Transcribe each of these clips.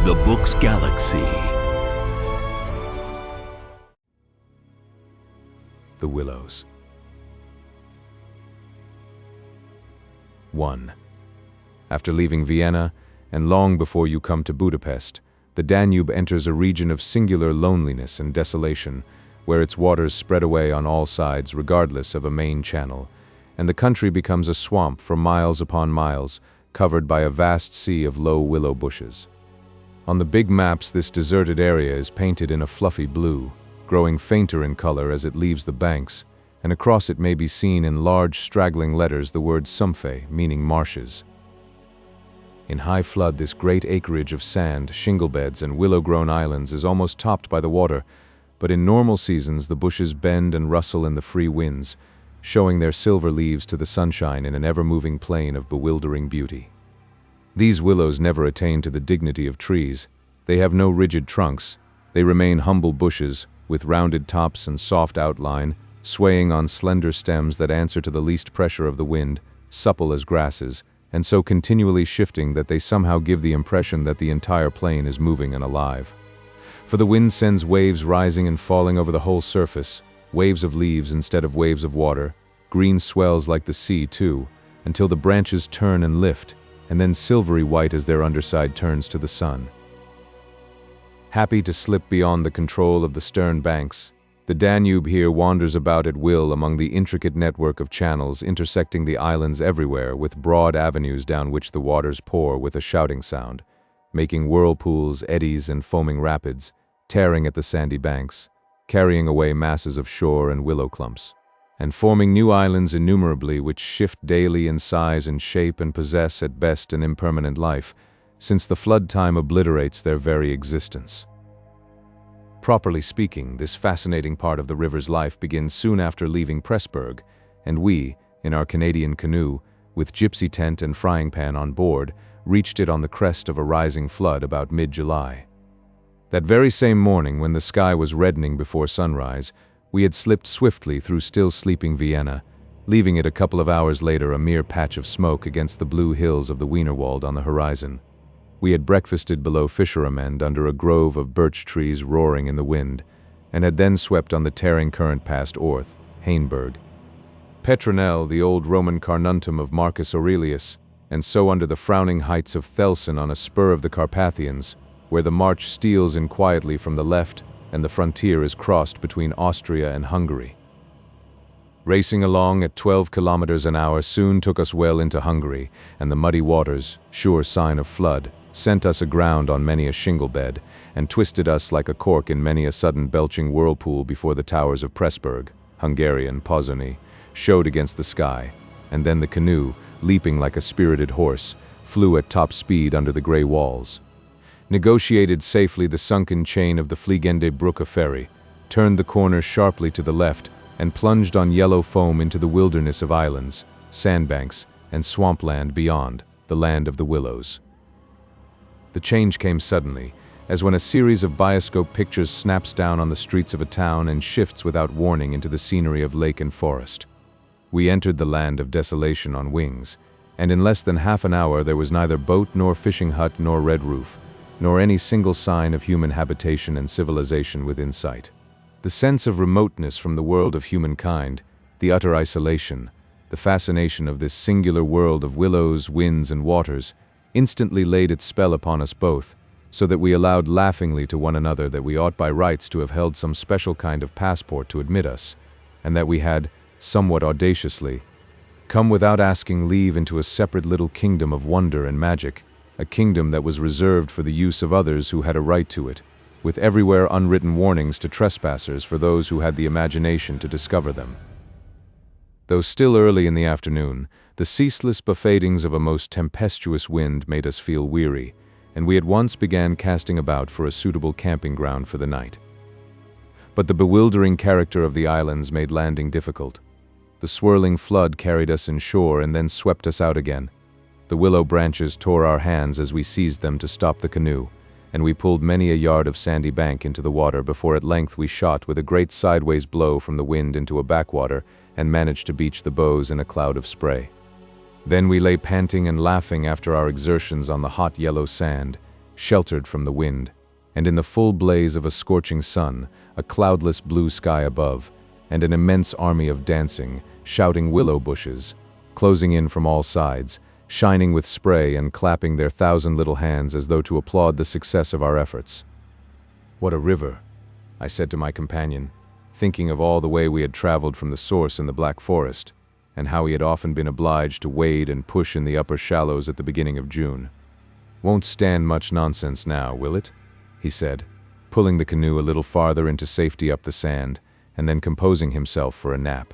The Book's Galaxy. The Willows. 1. After leaving Vienna, and long before you come to Budapest, the Danube enters a region of singular loneliness and desolation, where its waters spread away on all sides regardless of a main channel, and the country becomes a swamp for miles upon miles, covered by a vast sea of low willow bushes. On the big maps, this deserted area is painted in a fluffy blue, growing fainter in color as it leaves the banks, and across it may be seen in large straggling letters the word Sumpfe, meaning marshes. In high flood, this great acreage of sand, shingle beds, and willow-grown islands is almost topped by the water, but in normal seasons the bushes bend and rustle in the free winds, showing their silver leaves to the sunshine in an ever-moving plain of bewildering beauty. These willows never attain to the dignity of trees. They have no rigid trunks. They remain humble bushes, with rounded tops and soft outline, swaying on slender stems that answer to the least pressure of the wind, supple as grasses, and so continually shifting that they somehow give the impression that the entire plain is moving and alive. For the wind sends waves rising and falling over the whole surface, waves of leaves instead of waves of water, green swells like the sea too, until the branches turn and lift, and then silvery white as their underside turns to the sun. Happy to slip beyond the control of the stern banks, the Danube here wanders about at will among the intricate network of channels intersecting the islands everywhere with broad avenues down which the waters pour with a shouting sound, making whirlpools, eddies, and foaming rapids, tearing at the sandy banks, carrying away masses of shore and willow clumps, and forming new islands innumerably which shift daily in size and shape and possess at best an impermanent life, since the flood time obliterates their very existence. Properly speaking, this fascinating part of the river's life begins soon after leaving Pressburg, and we, in our Canadian canoe, with gypsy tent and frying pan on board, reached it on the crest of a rising flood about mid-July. That very same morning, when the sky was reddening before sunrise, we had slipped swiftly through still sleeping Vienna, leaving it a couple of hours later a mere patch of smoke against the blue hills of the Wienerwald on the horizon. We had breakfasted below Fischeramend under a grove of birch trees roaring in the wind, and had then swept on the tearing current past Orth, Hainburg, Petronell, the old Roman Carnuntum of Marcus Aurelius, and so under the frowning heights of Thelsen on a spur of the Carpathians, where the march steals in quietly from the left and the frontier is crossed between Austria and Hungary. Racing along at 12 kilometers an hour soon took us well into Hungary, and the muddy waters, sure sign of flood, sent us aground on many a shingle bed, and twisted us like a cork in many a sudden belching whirlpool before the towers of Pressburg, Hungarian Pozsony, showed against the sky, and then the canoe, leaping like a spirited horse, flew at top speed under the grey walls, negotiated safely the sunken chain of the Fliegende Brücke ferry, turned the corner sharply to the left, and plunged on yellow foam into the wilderness of islands, sandbanks, and swampland beyond, the land of the Willows. The change came suddenly, as when a series of bioscope pictures snaps down on the streets of a town and shifts without warning into the scenery of lake and forest. We entered the land of desolation on wings, and in less than half an hour there was neither boat nor fishing hut nor red roof, nor any single sign of human habitation and civilization within sight. The sense of remoteness from the world of humankind, the utter isolation, the fascination of this singular world of willows, winds, and waters, instantly laid its spell upon us both, so that we allowed laughingly to one another that we ought by rights to have held some special kind of passport to admit us, and that we had, somewhat audaciously, come without asking leave into a separate little kingdom of wonder and magic, a kingdom that was reserved for the use of others who had a right to it, with everywhere unwritten warnings to trespassers for those who had the imagination to discover them. Though still early in the afternoon, the ceaseless buffetings of a most tempestuous wind made us feel weary, and we at once began casting about for a suitable camping ground for the night. But the bewildering character of the islands made landing difficult. The swirling flood carried us inshore and then swept us out again. The willow branches tore our hands as we seized them to stop the canoe, and we pulled many a yard of sandy bank into the water before at length we shot with a great sideways blow from the wind into a backwater and managed to beach the bows in a cloud of spray. Then we lay panting and laughing after our exertions on the hot yellow sand, sheltered from the wind, and in the full blaze of a scorching sun, a cloudless blue sky above, and an immense army of dancing, shouting willow bushes, closing in from all sides, shining with spray and clapping their 1,000 little hands as though to applaud the success of our efforts. "What a river," I said to my companion, thinking of all the way we had traveled from the source in the Black Forest, and how he had often been obliged to wade and push in the upper shallows at the beginning of June. "Won't stand much nonsense now, will it?" he said, pulling the canoe a little farther into safety up the sand, and then composing himself for a nap.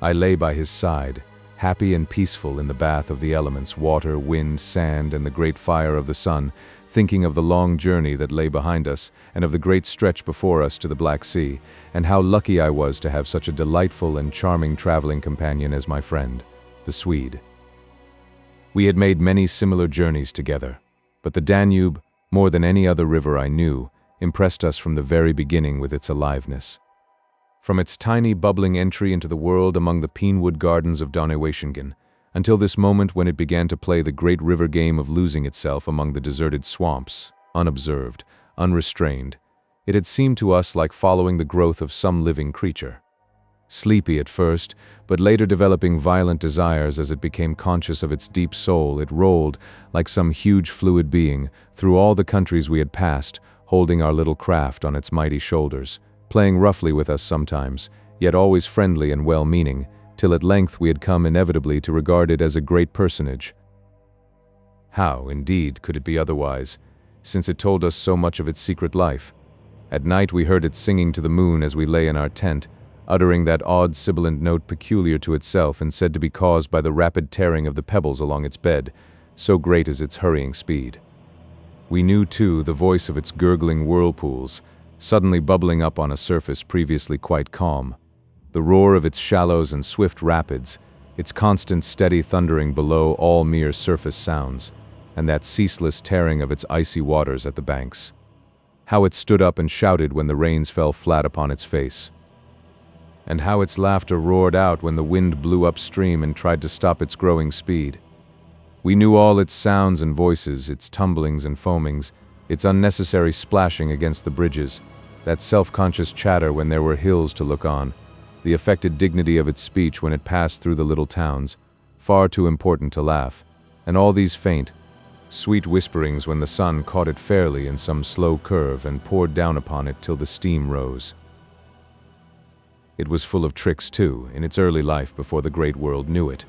I lay by his side, happy and peaceful in the bath of the elements, water, wind, sand, and the great fire of the sun, thinking of the long journey that lay behind us, and of the great stretch before us to the Black Sea, and how lucky I was to have such a delightful and charming traveling companion as my friend, the Swede. We had made many similar journeys together, but the Danube, more than any other river I knew, impressed us from the very beginning with its aliveness. From its tiny bubbling entry into the world among the pine-wood gardens of Donaueschingen, until this moment when it began to play the great river game of losing itself among the deserted swamps, unobserved, unrestrained, it had seemed to us like following the growth of some living creature. Sleepy at first, but later developing violent desires as it became conscious of its deep soul, it rolled, like some huge fluid being, through all the countries we had passed, holding our little craft on its mighty shoulders, playing roughly with us sometimes, yet always friendly and well-meaning, till at length we had come inevitably to regard it as a great personage. How, indeed, could it be otherwise, since it told us so much of its secret life? At night we heard it singing to the moon as we lay in our tent, uttering that odd sibilant note peculiar to itself and said to be caused by the rapid tearing of the pebbles along its bed, so great is its hurrying speed. We knew, too, the voice of its gurgling whirlpools, suddenly bubbling up on a surface previously quite calm, the roar of its shallows and swift rapids, its constant steady thundering below all mere surface sounds, and that ceaseless tearing of its icy waters at the banks. How it stood up and shouted when the rains fell flat upon its face. And how its laughter roared out when the wind blew upstream and tried to stop its growing speed. We knew all its sounds and voices, its tumblings and foamings, its unnecessary splashing against the bridges, that self-conscious chatter when there were hills to look on, the affected dignity of its speech when it passed through the little towns, far too important to laugh, and all these faint, sweet whisperings when the sun caught it fairly in some slow curve and poured down upon it till the steam rose. It was full of tricks, too, in its early life before the great world knew it.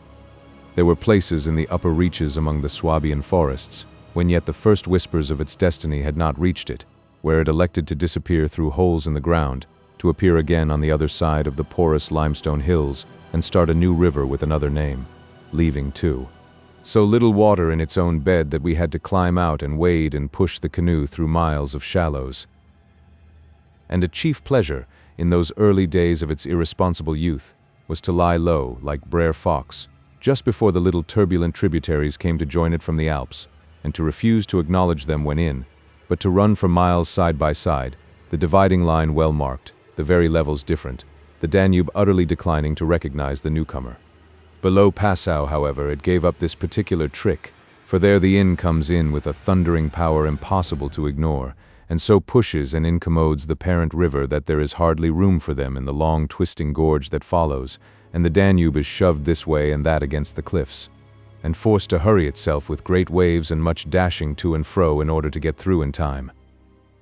There were places in the upper reaches among the Swabian forests, when yet the first whispers of its destiny had not reached it, where it elected to disappear through holes in the ground, to appear again on the other side of the porous limestone hills and start a new river with another name, leaving, too, so little water in its own bed that we had to climb out and wade and push the canoe through miles of shallows. And a chief pleasure, in those early days of its irresponsible youth, was to lie low, like Brer Fox, just before the little turbulent tributaries came to join it from the Alps, and to refuse to acknowledge them when in, but to run for miles side by side, the dividing line well marked, the very levels different, the Danube utterly declining to recognize the newcomer. Below Passau, however, it gave up this particular trick, for there the Inn comes in with a thundering power impossible to ignore, and so pushes and incommodes the parent river that there is hardly room for them in the long twisting gorge that follows, and the Danube is shoved this way and that against the cliffs, and forced to hurry itself with great waves and much dashing to and fro in order to get through in time.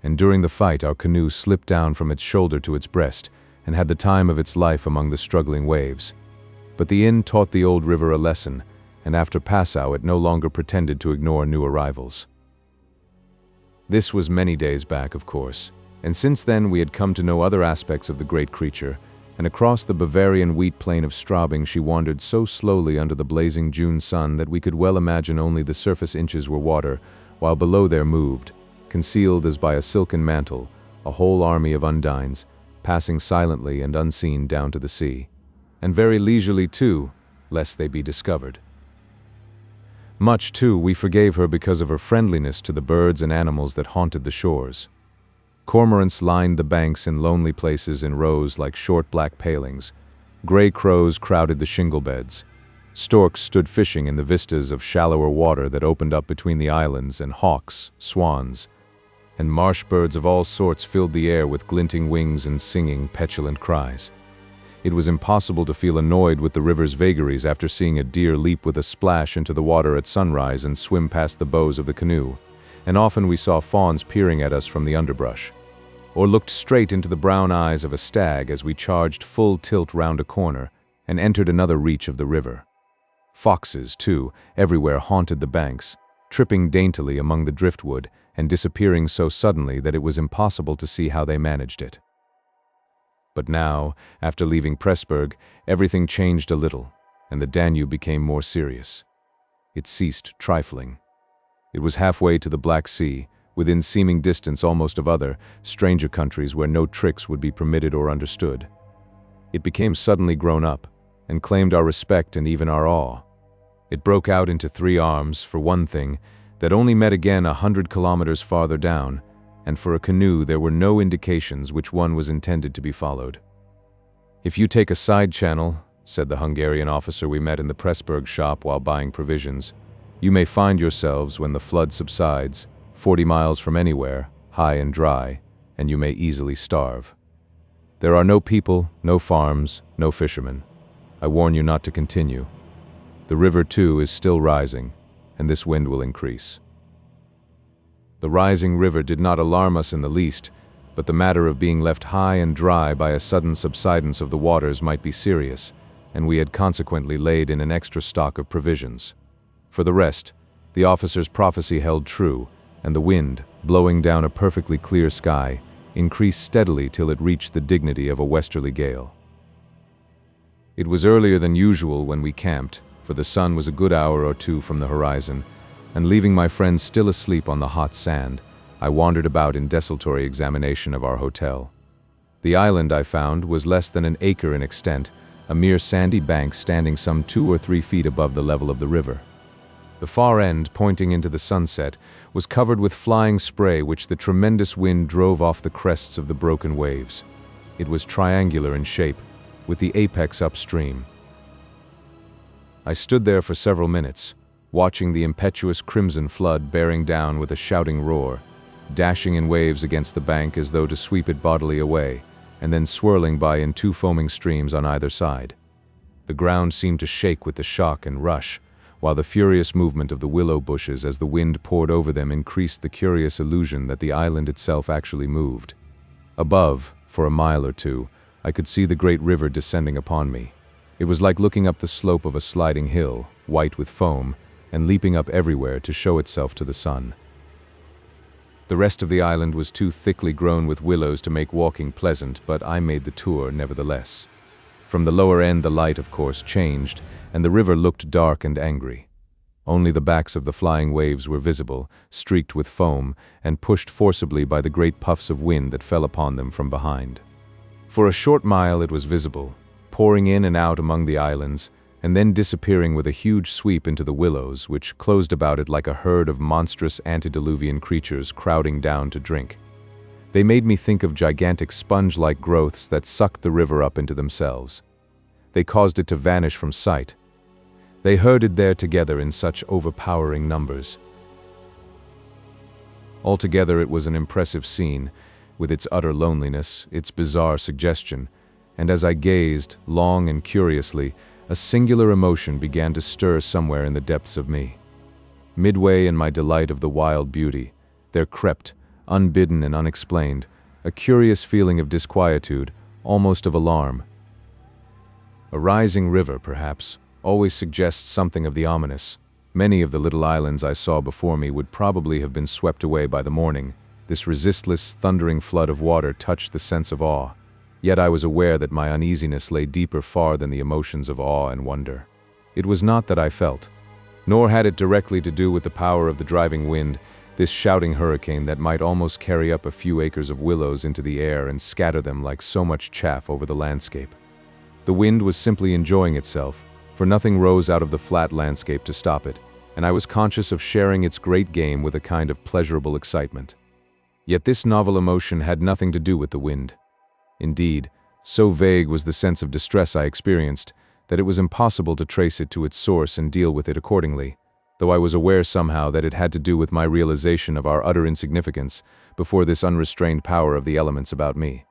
And during the fight our canoe slipped down from its shoulder to its breast, and had the time of its life among the struggling waves. But the Inn taught the old river a lesson, and after Passau it no longer pretended to ignore new arrivals. This was many days back, of course, and since then we had come to know other aspects of the great creature, and across the Bavarian wheat plain of Straubing she wandered so slowly under the blazing June sun that we could well imagine only the surface inches were water, while below there moved, concealed as by a silken mantle, a whole army of undines, passing silently and unseen down to the sea, and very leisurely too, lest they be discovered. Much, too, we forgave her because of her friendliness to the birds and animals that haunted the shores. Cormorants lined the banks in lonely places in rows like short black palings. Gray crows crowded the shingle beds. Storks stood fishing in the vistas of shallower water that opened up between the islands, and hawks, swans, and marsh birds of all sorts filled the air with glinting wings and singing, petulant cries. It was impossible to feel annoyed with the river's vagaries after seeing a deer leap with a splash into the water at sunrise and swim past the bows of the canoe, and often we saw fawns peering at us from the underbrush, or looked straight into the brown eyes of a stag as we charged full tilt round a corner and entered another reach of the river. Foxes, too, everywhere haunted the banks, tripping daintily among the driftwood and disappearing so suddenly that it was impossible to see how they managed it. But now, after leaving Pressburg, everything changed a little, and the Danube became more serious. It ceased trifling. It was halfway to the Black Sea, within seeming distance almost of other, stranger countries where no tricks would be permitted or understood. It became suddenly grown up, and claimed our respect and even our awe. It broke out into three arms, for one thing, that only met again 100 kilometers farther down, and for a canoe there were no indications which one was intended to be followed. "If you take a side channel," said the Hungarian officer we met in the Pressburg shop while buying provisions, "you may find yourselves, when the flood subsides, 40 miles from anywhere, high and dry, and you may easily starve. There are no people, no farms, no fishermen. I warn you not to continue. The river, too, is still rising, and this wind will increase." The rising river did not alarm us in the least, but the matter of being left high and dry by a sudden subsidence of the waters might be serious, and we had consequently laid in an extra stock of provisions. For the rest, the officer's prophecy held true, and the wind, blowing down a perfectly clear sky, increased steadily till it reached the dignity of a westerly gale. It was earlier than usual when we camped, for the sun was a good hour or two from the horizon, and leaving my friends still asleep on the hot sand, I wandered about in desultory examination of our hotel. The island, I found, was less than an acre in extent, a mere sandy bank standing some 2 or 3 feet above the level of the river. The far end, pointing into the sunset, was covered with flying spray which the tremendous wind drove off the crests of the broken waves. It was triangular in shape, with the apex upstream. I stood there for several minutes, watching the impetuous crimson flood bearing down with a shouting roar, dashing in waves against the bank as though to sweep it bodily away, and then swirling by in 2 foaming streams on either side. The ground seemed to shake with the shock and rush, while the furious movement of the willow bushes as the wind poured over them increased the curious illusion that the island itself actually moved. Above, for a mile or two, I could see the great river descending upon me. It was like looking up the slope of a sliding hill, white with foam, and leaping up everywhere to show itself to the sun. The rest of the island was too thickly grown with willows to make walking pleasant, but I made the tour nevertheless. From the lower end the light, of course, changed, and the river looked dark and angry. Only the backs of the flying waves were visible, streaked with foam, and pushed forcibly by the great puffs of wind that fell upon them from behind. For a short mile it was visible, pouring in and out among the islands, and then disappearing with a huge sweep into the willows, which closed about it like a herd of monstrous antediluvian creatures crowding down to drink. They made me think of gigantic sponge-like growths that sucked the river up into themselves. They caused it to vanish from sight. They herded there together in such overpowering numbers. Altogether it was an impressive scene, with its utter loneliness, its bizarre suggestion, and as I gazed, long and curiously, a singular emotion began to stir somewhere in the depths of me. Midway in my delight of the wild beauty, there crept, unbidden and unexplained, a curious feeling of disquietude, almost of alarm. A rising river, perhaps, always suggests something of the ominous. Many of the little islands I saw before me would probably have been swept away by the morning. This resistless, thundering flood of water touched the sense of awe. Yet I was aware that my uneasiness lay deeper far than the emotions of awe and wonder. It was not that I felt, nor had it directly to do with the power of the driving wind, this shouting hurricane that might almost carry up a few acres of willows into the air and scatter them like so much chaff over the landscape. The wind was simply enjoying itself, for nothing rose out of the flat landscape to stop it, and I was conscious of sharing its great game with a kind of pleasurable excitement. Yet this novel emotion had nothing to do with the wind. Indeed, so vague was the sense of distress I experienced, that it was impossible to trace it to its source and deal with it accordingly, though I was aware somehow that it had to do with my realization of our utter insignificance before this unrestrained power of the elements about me.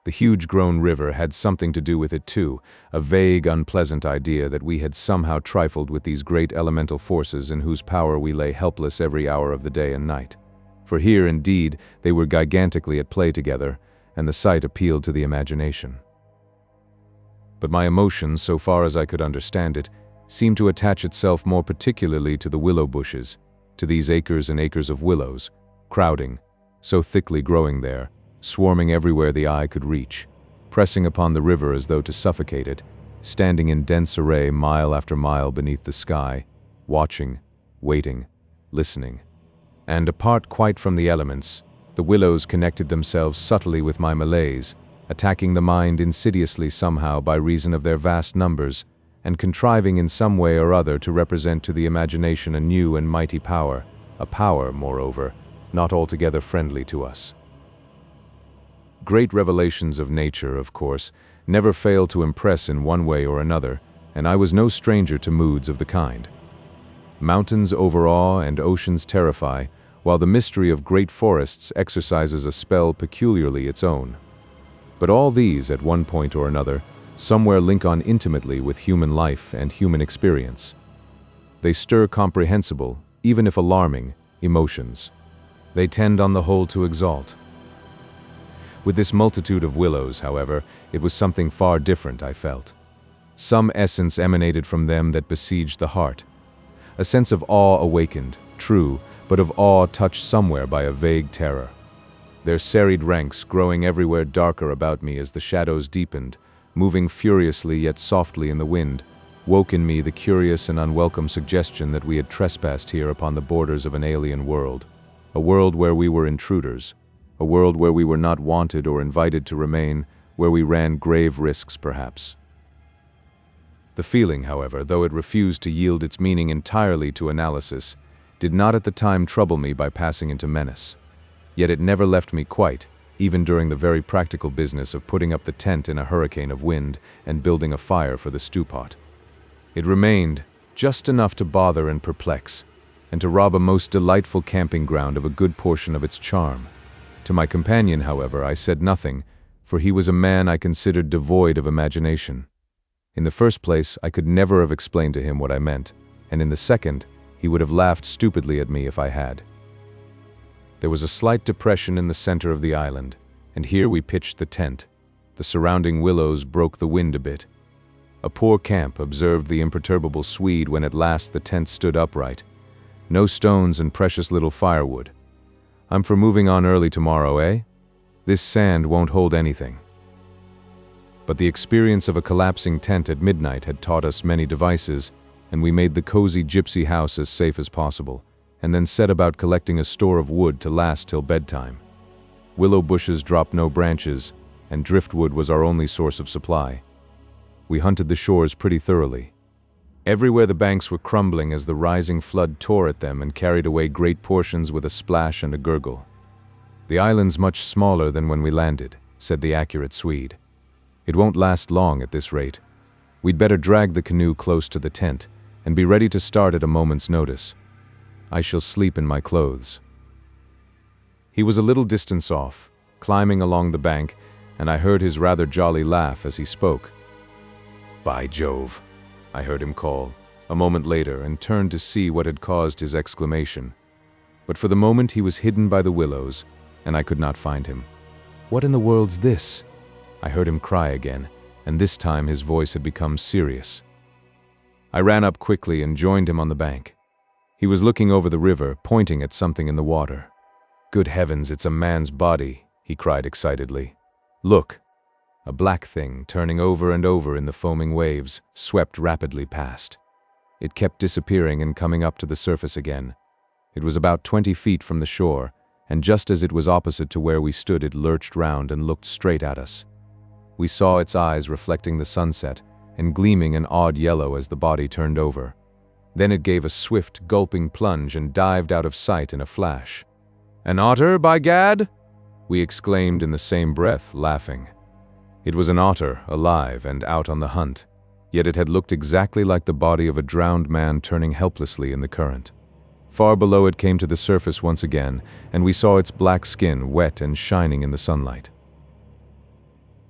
The huge grown river had something to do with it too, a vague, unpleasant idea that we had somehow trifled with these great elemental forces in whose power we lay helpless every hour of the day and night. For here, indeed, they were gigantically at play together, and the sight appealed to the imagination. But my emotion, so far as I could understand it, seemed to attach itself more particularly to the willow bushes, to these acres and acres of willows, crowding, so thickly growing there, swarming everywhere the eye could reach, pressing upon the river as though to suffocate it, standing in dense array mile after mile beneath the sky, watching, waiting, listening. And apart quite from the elements, the willows connected themselves subtly with my malaise, attacking the mind insidiously somehow by reason of their vast numbers, and contriving in some way or other to represent to the imagination a new and mighty power, a power, moreover, not altogether friendly to us. Great revelations of nature, of course, never fail to impress in one way or another, and I was no stranger to moods of the kind. Mountains overawe and oceans terrify, while the mystery of great forests exercises a spell peculiarly its own. But all these, at one point or another, somewhere link on intimately with human life and human experience. They stir comprehensible, even if alarming, emotions. They tend on the whole to exalt. With this multitude of willows, however, it was something far different, I felt. Some essence emanated from them that besieged the heart. A sense of awe awakened, true, but of awe touched somewhere by a vague terror. Their serried ranks, growing everywhere darker about me as the shadows deepened, moving furiously yet softly in the wind, woke in me the curious and unwelcome suggestion that we had trespassed here upon the borders of an alien world, a world where we were intruders, a world where we were not wanted or invited to remain, where we ran grave risks perhaps. The feeling, however, though it refused to yield its meaning entirely to analysis, did not at the time trouble me by passing into menace. Yet it never left me quite, even during the very practical business of putting up the tent in a hurricane of wind and building a fire for the stew-pot. It remained, just enough to bother and perplex, and to rob a most delightful camping ground of a good portion of its charm. To my companion, however, I said nothing, for he was a man I considered devoid of imagination. In the first place, I could never have explained to him what I meant, and in the second, he would have laughed stupidly at me if I had. There was a slight depression in the center of the island, and here we pitched the tent. The surrounding willows broke the wind a bit. A poor camp, observed the imperturbable Swede when at last the tent stood upright. No stones and precious little firewood. I'm for moving on early tomorrow, eh? This sand won't hold anything. But the experience of a collapsing tent at midnight had taught us many devices, and we made the cozy gypsy house as safe as possible, and then set about collecting a store of wood to last till bedtime. Willow bushes dropped no branches, and driftwood was our only source of supply. We hunted the shores pretty thoroughly. Everywhere the banks were crumbling as the rising flood tore at them and carried away great portions with a splash and a gurgle. "The island's much smaller than when we landed," said the accurate Swede. "It won't last long at this rate. We'd better drag the canoe close to the tent and be ready to start at a moment's notice. I shall sleep in my clothes." He was a little distance off, climbing along the bank, and I heard his rather jolly laugh as he spoke. "By Jove," I heard him call, a moment later, and turned to see what had caused his exclamation. But for the moment he was hidden by the willows, and I could not find him. "What in the world's this?" I heard him cry again, and this time his voice had become serious. I ran up quickly and joined him on the bank. He was looking over the river, pointing at something in the water. "Good heavens, it's a man's body," he cried excitedly. "Look!" A black thing, turning over and over in the foaming waves, swept rapidly past. It kept disappearing and coming up to the surface again. It was about 20 feet from the shore, and just as it was opposite to where we stood, it lurched round and looked straight at us. We saw its eyes reflecting the sunset and gleaming an odd yellow as the body turned over. Then it gave a swift, gulping plunge and dived out of sight in a flash. "An otter, by gad!" we exclaimed in the same breath, laughing. It was an otter, alive and out on the hunt. yet it had looked exactly like the body of a drowned man turning helplessly in the current. Far below it came to the surface once again, and we saw its black skin wet and shining in the sunlight.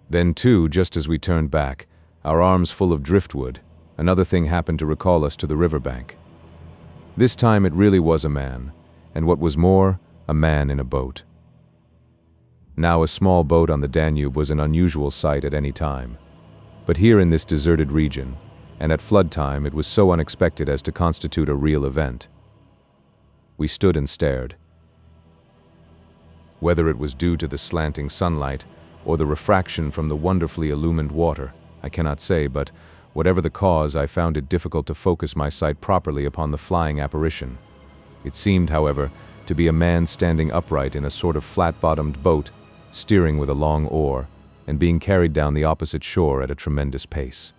Then too, just as we turned back, our arms full of driftwood, another thing happened to recall us to the riverbank. This time it really was a man, and what was more, a man in a boat. Now a small boat on the Danube was an unusual sight at any time. But here in this deserted region, and at flood time, it was so unexpected as to constitute a real event. We stood and stared. Whether it was due to the slanting sunlight or the refraction from the wonderfully illumined water, I cannot say, but whatever the cause, I found it difficult to focus my sight properly upon the flying apparition. It seemed, however, to be a man standing upright in a sort of flat-bottomed boat, steering with a long oar, and being carried down the opposite shore at a tremendous pace.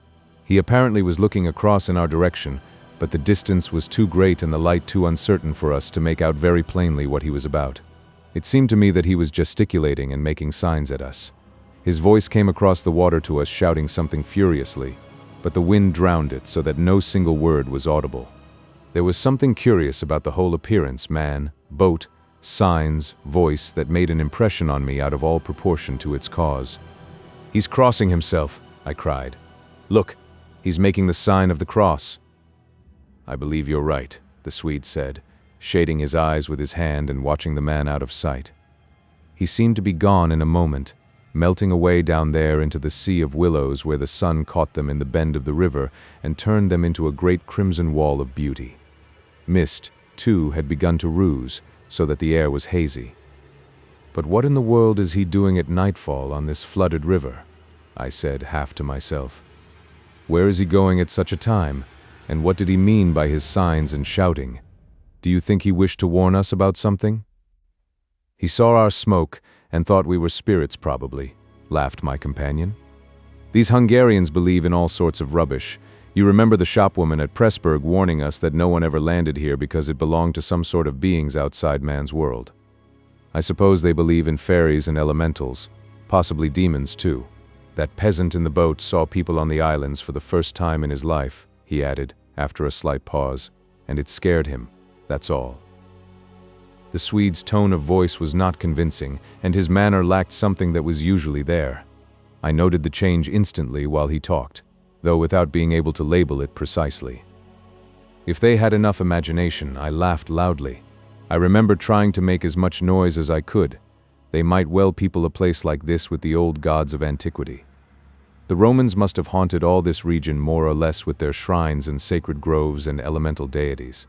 He apparently was looking across in our direction, but the distance was too great and the light too uncertain for us to make out very plainly what he was about. It seemed to me that he was gesticulating and making signs at us. His voice came across the water to us shouting something furiously, but the wind drowned it so that no single word was audible. There was something curious about the whole appearance, man, boat, signs, voice, that made an impression on me out of all proportion to its cause. "He's crossing himself," I cried. "Look, he's making the sign of the cross." "I believe you're right," the Swede said, shading his eyes with his hand and watching the man out of sight. He seemed to be gone in a moment, melting away down there into the sea of willows where the sun caught them in the bend of the river and turned them into a great crimson wall of beauty. Mist, too, had begun to ruse, so that the air was hazy. "But what in the world is he doing at nightfall on this flooded river?" I said, half to myself. "Where is he going at such a time? And what did he mean by his signs and shouting? Do you think he wished to warn us about something?" "He saw our smoke and thought we were spirits probably," laughed my companion. "These Hungarians believe in all sorts of rubbish. You remember the shopwoman at Pressburg warning us that no one ever landed here because it belonged to some sort of beings outside man's world. I suppose they believe in fairies and elementals, possibly demons too. That peasant in the boat saw people on the islands for the first time in his life," he added, after a slight pause, "and it scared him, that's all." The Swede's tone of voice was not convincing, and his manner lacked something that was usually there. I noted the change instantly while he talked, though without being able to label it precisely. If they had enough imagination, I laughed loudly. I remember trying to make as much noise as I could. They might well people a place like this with the old gods of antiquity. The Romans must have haunted all this region more or less with their shrines and sacred groves and elemental deities.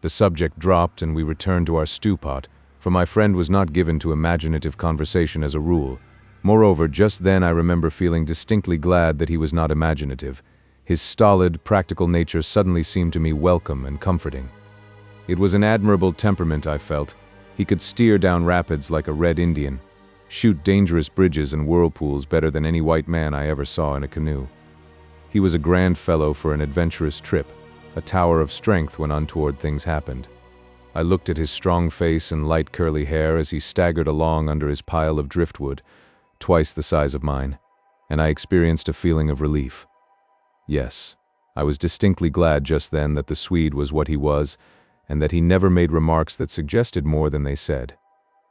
The subject dropped and we returned to our stew pot, for my friend was not given to imaginative conversation as a rule. Moreover, just then I remember feeling distinctly glad that he was not imaginative. His stolid, practical nature suddenly seemed to me welcome and comforting. It was an admirable temperament, I felt. He could steer down rapids like a red Indian, shoot dangerous bridges and whirlpools better than any white man I ever saw in a canoe. He was a grand fellow for an adventurous trip, a tower of strength when untoward things happened. I looked at his strong face and light curly hair as he staggered along under his pile of driftwood, twice the size of mine, and I experienced a feeling of relief. Yes, I was distinctly glad just then that the Swede was what he was, and that he never made remarks that suggested more than they said.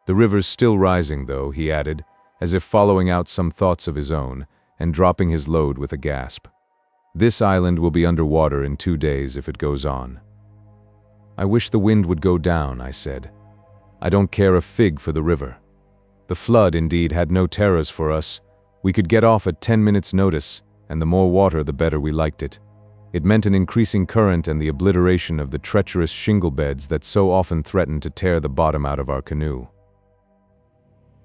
"The river's still rising, though," he added, as if following out some thoughts of his own, and dropping his load with a gasp. "This island will be under water in 2 days if it goes on." "I wish the wind would go down," I said. "I don't care a fig for the river." The flood, indeed, had no terrors for us. We could get off at 10 minutes' notice, and the more water the better we liked it. It meant an increasing current and the obliteration of the treacherous shingle beds that so often threatened to tear the bottom out of our canoe.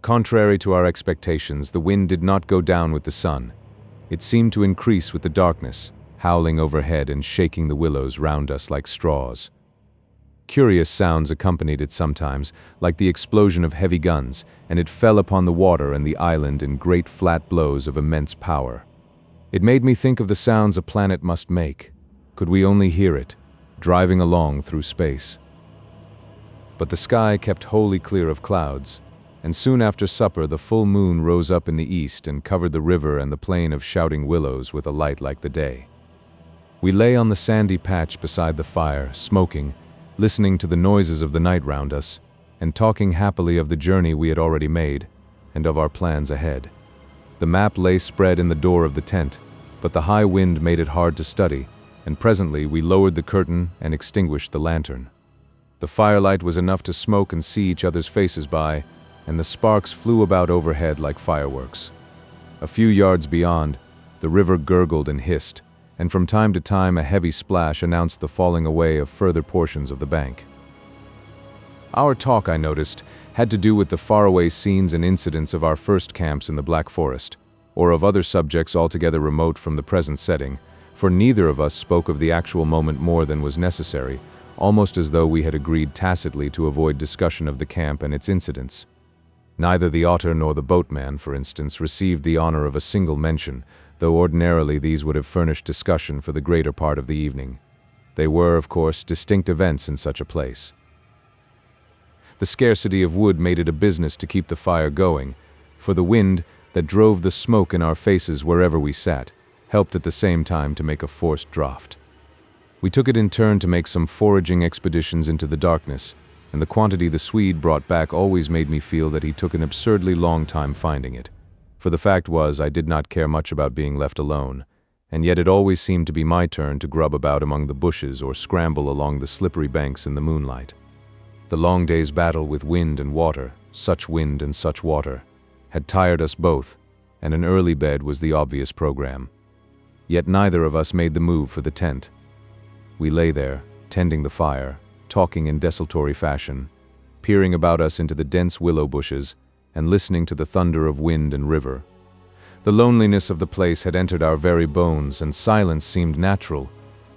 Contrary to our expectations, the wind did not go down with the sun. It seemed to increase with the darkness, howling overhead and shaking the willows round us like straws. Curious sounds accompanied it sometimes, like the explosion of heavy guns, and it fell upon the water and the island in great flat blows of immense power. It made me think of the sounds a planet must make, could we only hear it, driving along through space. But the sky kept wholly clear of clouds, and soon after supper the full moon rose up in the east and covered the river and the plain of shouting willows with a light like the day. We lay on the sandy patch beside the fire, smoking, listening to the noises of the night round us, and talking happily of the journey we had already made, and of our plans ahead. The map lay spread in the door of the tent, but the high wind made it hard to study, and presently we lowered the curtain and extinguished the lantern. The firelight was enough to smoke and see each other's faces by, and the sparks flew about overhead like fireworks. A few yards beyond, the river gurgled and hissed, and from time to time a heavy splash announced the falling away of further portions of the bank. Our talk, I noticed, had to do with the faraway scenes and incidents of our first camps in the Black Forest, or of other subjects altogether remote from the present setting, for neither of us spoke of the actual moment more than was necessary, almost as though we had agreed tacitly to avoid discussion of the camp and its incidents. Neither the otter nor the boatman, for instance, received the honor of a single mention, though ordinarily these would have furnished discussion for the greater part of the evening. They were, of course, distinct events in such a place. The scarcity of wood made it a business to keep the fire going, for the wind that drove the smoke in our faces wherever we sat helped at the same time to make a forced draught. We took it in turn to make some foraging expeditions into the darkness, and the quantity the Swede brought back always made me feel that he took an absurdly long time finding it. For the fact was, I did not care much about being left alone, and yet it always seemed to be my turn to grub about among the bushes or scramble along the slippery banks in the moonlight. The long day's battle with wind and water, such wind and such water, had tired us both, and an early bed was the obvious program. Yet neither of us made the move for the tent. We lay there, tending the fire, talking in desultory fashion, peering about us into the dense willow bushes, and listening to the thunder of wind and river. The loneliness of the place had entered our very bones, and silence seemed natural,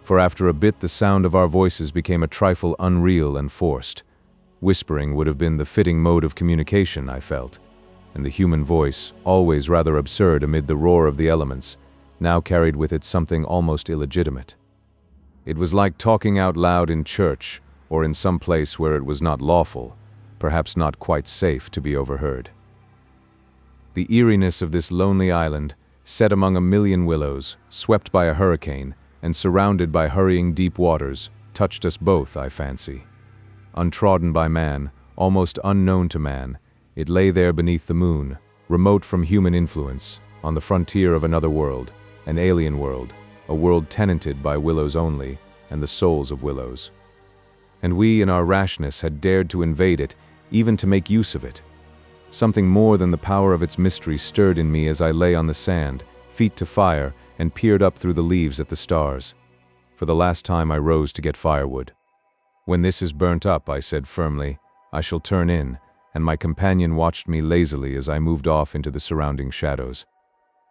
for after a bit the sound of our voices became a trifle unreal and forced. Whispering would have been the fitting mode of communication, I felt, and the human voice, always rather absurd amid the roar of the elements, now carried with it something almost illegitimate. It was like talking out loud in church, or in some place where it was not lawful, perhaps not quite safe to be overheard. The eeriness of this lonely island, set among a million willows, swept by a hurricane, and surrounded by hurrying deep waters, touched us both, I fancy. Untrodden by man, almost unknown to man, it lay there beneath the moon, remote from human influence, on the frontier of another world, an alien world, a world tenanted by willows only, and the souls of willows. And we, in our rashness, had dared to invade it, even to make use of it. Something more than the power of its mystery stirred in me as I lay on the sand, feet to fire, and peered up through the leaves at the stars. For the last time I rose to get firewood. "When this is burnt up," I said firmly, "I shall turn in," and my companion watched me lazily as I moved off into the surrounding shadows.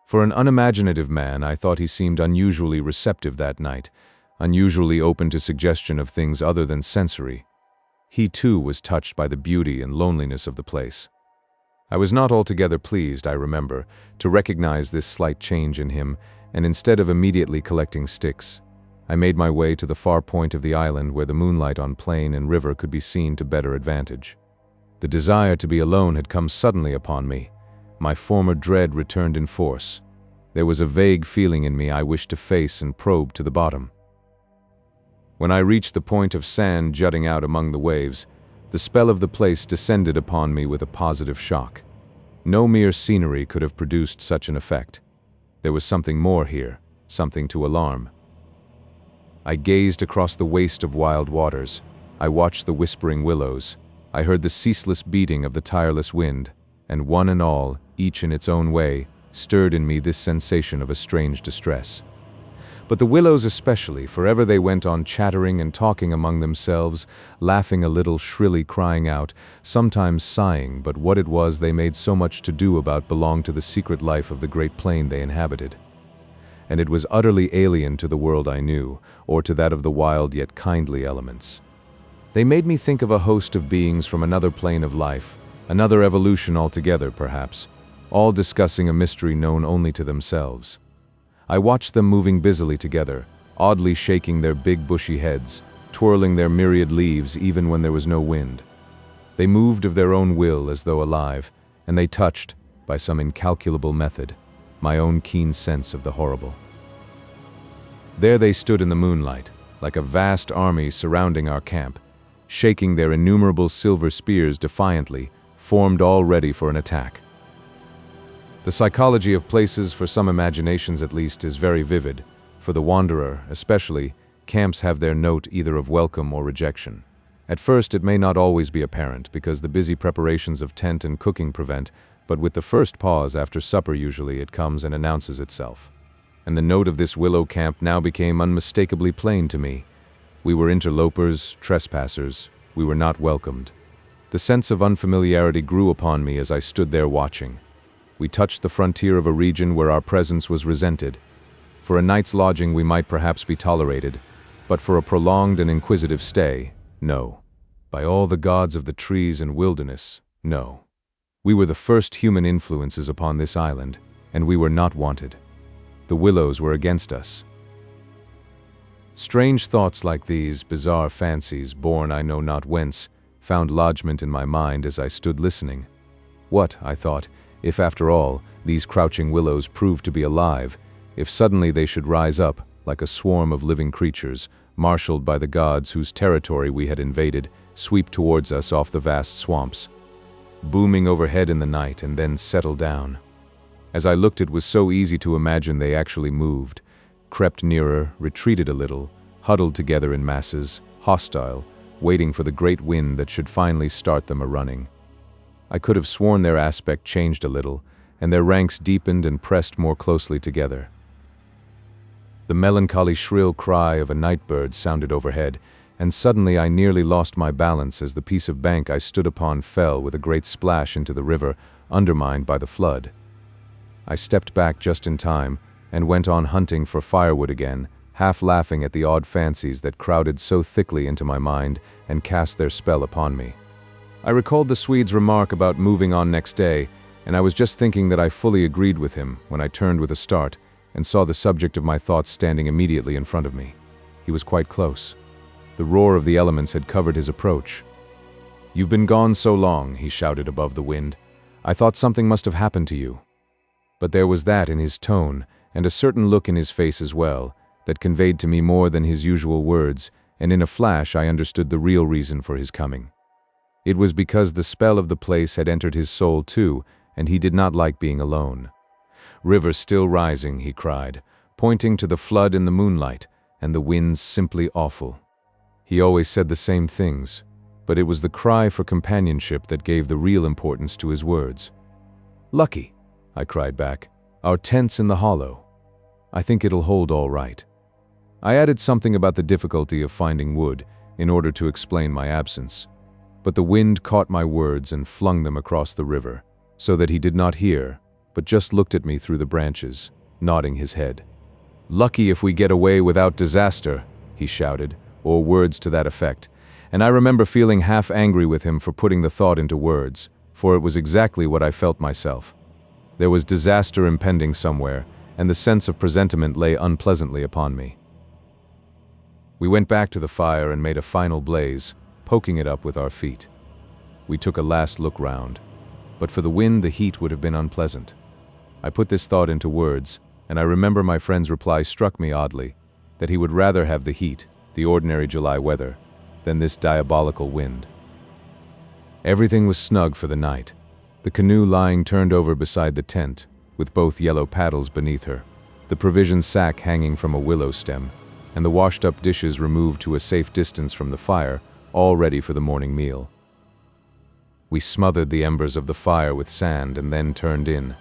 For an unimaginative man, I thought he seemed unusually receptive that night, unusually open to suggestion of things other than sensory. He too was touched by the beauty and loneliness of the place. I was not altogether pleased, I remember, to recognize this slight change in him, and instead of immediately collecting sticks, I made my way to the far point of the island where the moonlight on plain and river could be seen to better advantage. The desire to be alone had come suddenly upon me. My former dread returned in force. There was a vague feeling in me I wished to face and probe to the bottom. When I reached the point of sand jutting out among the waves, the spell of the place descended upon me with a positive shock. No mere scenery could have produced such an effect. There was something more here, something to alarm. I gazed across the waste of wild waters. I watched the whispering willows. I heard the ceaseless beating of the tireless wind, and one and all, each in its own way, stirred in me this sensation of a strange distress. But the willows especially, forever they went on chattering and talking among themselves, laughing a little, shrilly crying out, sometimes sighing, but what it was they made so much to do about belonged to the secret life of the great plain they inhabited. And it was utterly alien to the world I knew, or to that of the wild yet kindly elements. They made me think of a host of beings from another plane of life, another evolution altogether, perhaps, all discussing a mystery known only to themselves. I watched them moving busily together, oddly shaking their big bushy heads, twirling their myriad leaves even when there was no wind. They moved of their own will as though alive, and they touched, by some incalculable method, my own keen sense of the horrible. There they stood in the moonlight, like a vast army surrounding our camp, shaking their innumerable silver spears defiantly, formed all ready for an attack. The psychology of places, for some imaginations at least, is very vivid. For the wanderer, especially, camps have their note either of welcome or rejection. At first it may not always be apparent, because the busy preparations of tent and cooking prevent, but with the first pause after supper usually it comes and announces itself. And the note of this Willow camp now became unmistakably plain to me. We were interlopers, trespassers. We were not welcomed. The sense of unfamiliarity grew upon me as I stood there watching. We touched the frontier of a region where our presence was resented. For a night's lodging we might perhaps be tolerated, but for a prolonged and inquisitive stay, no. By all the gods of the trees and wilderness, no. We were the first human influences upon this island, and we were not wanted. The Willows were against us. Strange thoughts like these, bizarre fancies, born I know not whence, found lodgment in my mind as I stood listening. What, I thought, if after all, these crouching willows proved to be alive, if suddenly they should rise up, like a swarm of living creatures, marshaled by the gods whose territory we had invaded, sweep towards us off the vast swamps, booming overhead in the night and then settle down. As I looked, it was so easy to imagine they actually moved, crept nearer, retreated a little, huddled together in masses, hostile, waiting for the great wind that should finally start them a-running. I could have sworn their aspect changed a little, and their ranks deepened and pressed more closely together. The melancholy shrill cry of a night bird sounded overhead, and suddenly I nearly lost my balance as the piece of bank I stood upon fell with a great splash into the river, undermined by the flood. I stepped back just in time, and went on hunting for firewood again, half laughing at the odd fancies that crowded so thickly into my mind and cast their spell upon me. I recalled the Swede's remark about moving on next day, and I was just thinking that I fully agreed with him when I turned with a start and saw the subject of my thoughts standing immediately in front of me. He was quite close. The roar of the elements had covered his approach. "You've been gone so long," he shouted above the wind. "I thought something must have happened to you." But there was that in his tone, and a certain look in his face as well, that conveyed to me more than his usual words, and in a flash I understood the real reason for his coming. It was because the spell of the place had entered his soul too, and he did not like being alone. "River still rising," he cried, pointing to the flood in the moonlight, and the winds simply awful. He always said the same things, but it was the cry for companionship that gave the real importance to his words. "Lucky," I cried back. "Our tent's in the hollow. I think it'll hold all right." I added something about the difficulty of finding wood, in order to explain my absence. But the wind caught my words and flung them across the river, so that he did not hear, but just looked at me through the branches, nodding his head. "Lucky if we get away without disaster," he shouted, or words to that effect, and I remember feeling half angry with him for putting the thought into words, for it was exactly what I felt myself. There was disaster impending somewhere, and the sense of presentiment lay unpleasantly upon me. We went back to the fire and made a final blaze, poking it up with our feet. We took a last look round. But for the wind, the heat would have been unpleasant. I put this thought into words, and I remember my friend's reply struck me oddly, that he would rather have the heat, the ordinary July weather, than this diabolical wind. Everything was snug for the night, the canoe lying turned over beside the tent, with both yellow paddles beneath her, the provision sack hanging from a willow stem, and the washed-up dishes removed to a safe distance from the fire, all ready for the morning meal. We smothered the embers of the fire with sand and then turned in.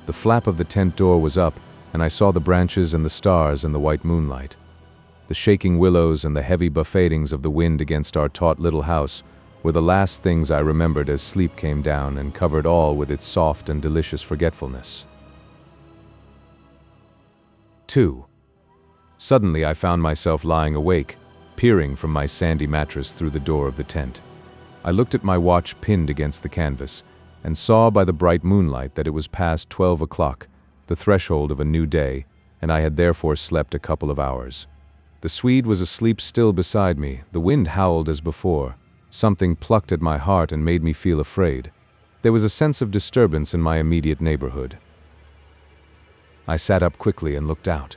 The flap of the tent door was up, and I saw the branches and the stars in the white moonlight. The shaking willows and the heavy buffetings of the wind against our taut little house were the last things I remembered as sleep came down and covered all with its soft and delicious forgetfulness. 2. Suddenly I found myself lying awake, peering from my sandy mattress through the door of the tent. I looked at my watch pinned against the canvas, and saw by the bright moonlight that it was past 12 o'clock, the threshold of a new day, and I had therefore slept a couple of hours. The Swede was asleep still beside me, the wind howled as before, Something plucked at my heart and made me feel afraid. There was a sense of disturbance in my immediate neighborhood. I sat up quickly and looked out.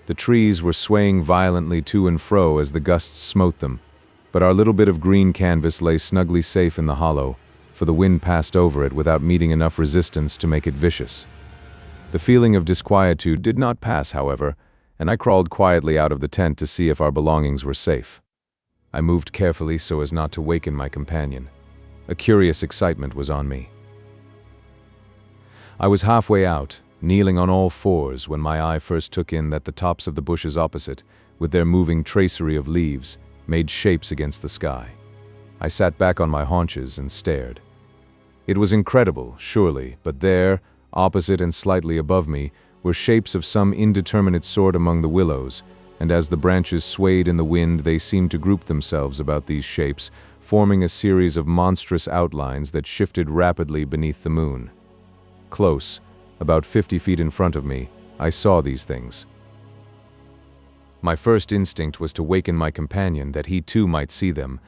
The trees were swaying violently to and fro as the gusts smote them, but our little bit of green canvas lay snugly safe in the hollow, for the wind passed over it without meeting enough resistance to make it vicious. The feeling of disquietude did not pass, however, and I crawled quietly out of the tent to see if our belongings were safe. I moved carefully so as not to waken my companion. A curious excitement was on me. I was halfway out, kneeling on all fours, when my eye first took in that the tops of the bushes opposite, with their moving tracery of leaves, made shapes against the sky. I sat back on my haunches and stared. It was incredible, surely, but there, opposite and slightly above me, were shapes of some indeterminate sort among the willows, and as the branches swayed in the wind, they seemed to group themselves about these shapes, forming a series of monstrous outlines that shifted rapidly beneath the moon. Close, about 50 feet in front of me, I saw these things. My first instinct was to waken my companion that he too might see them,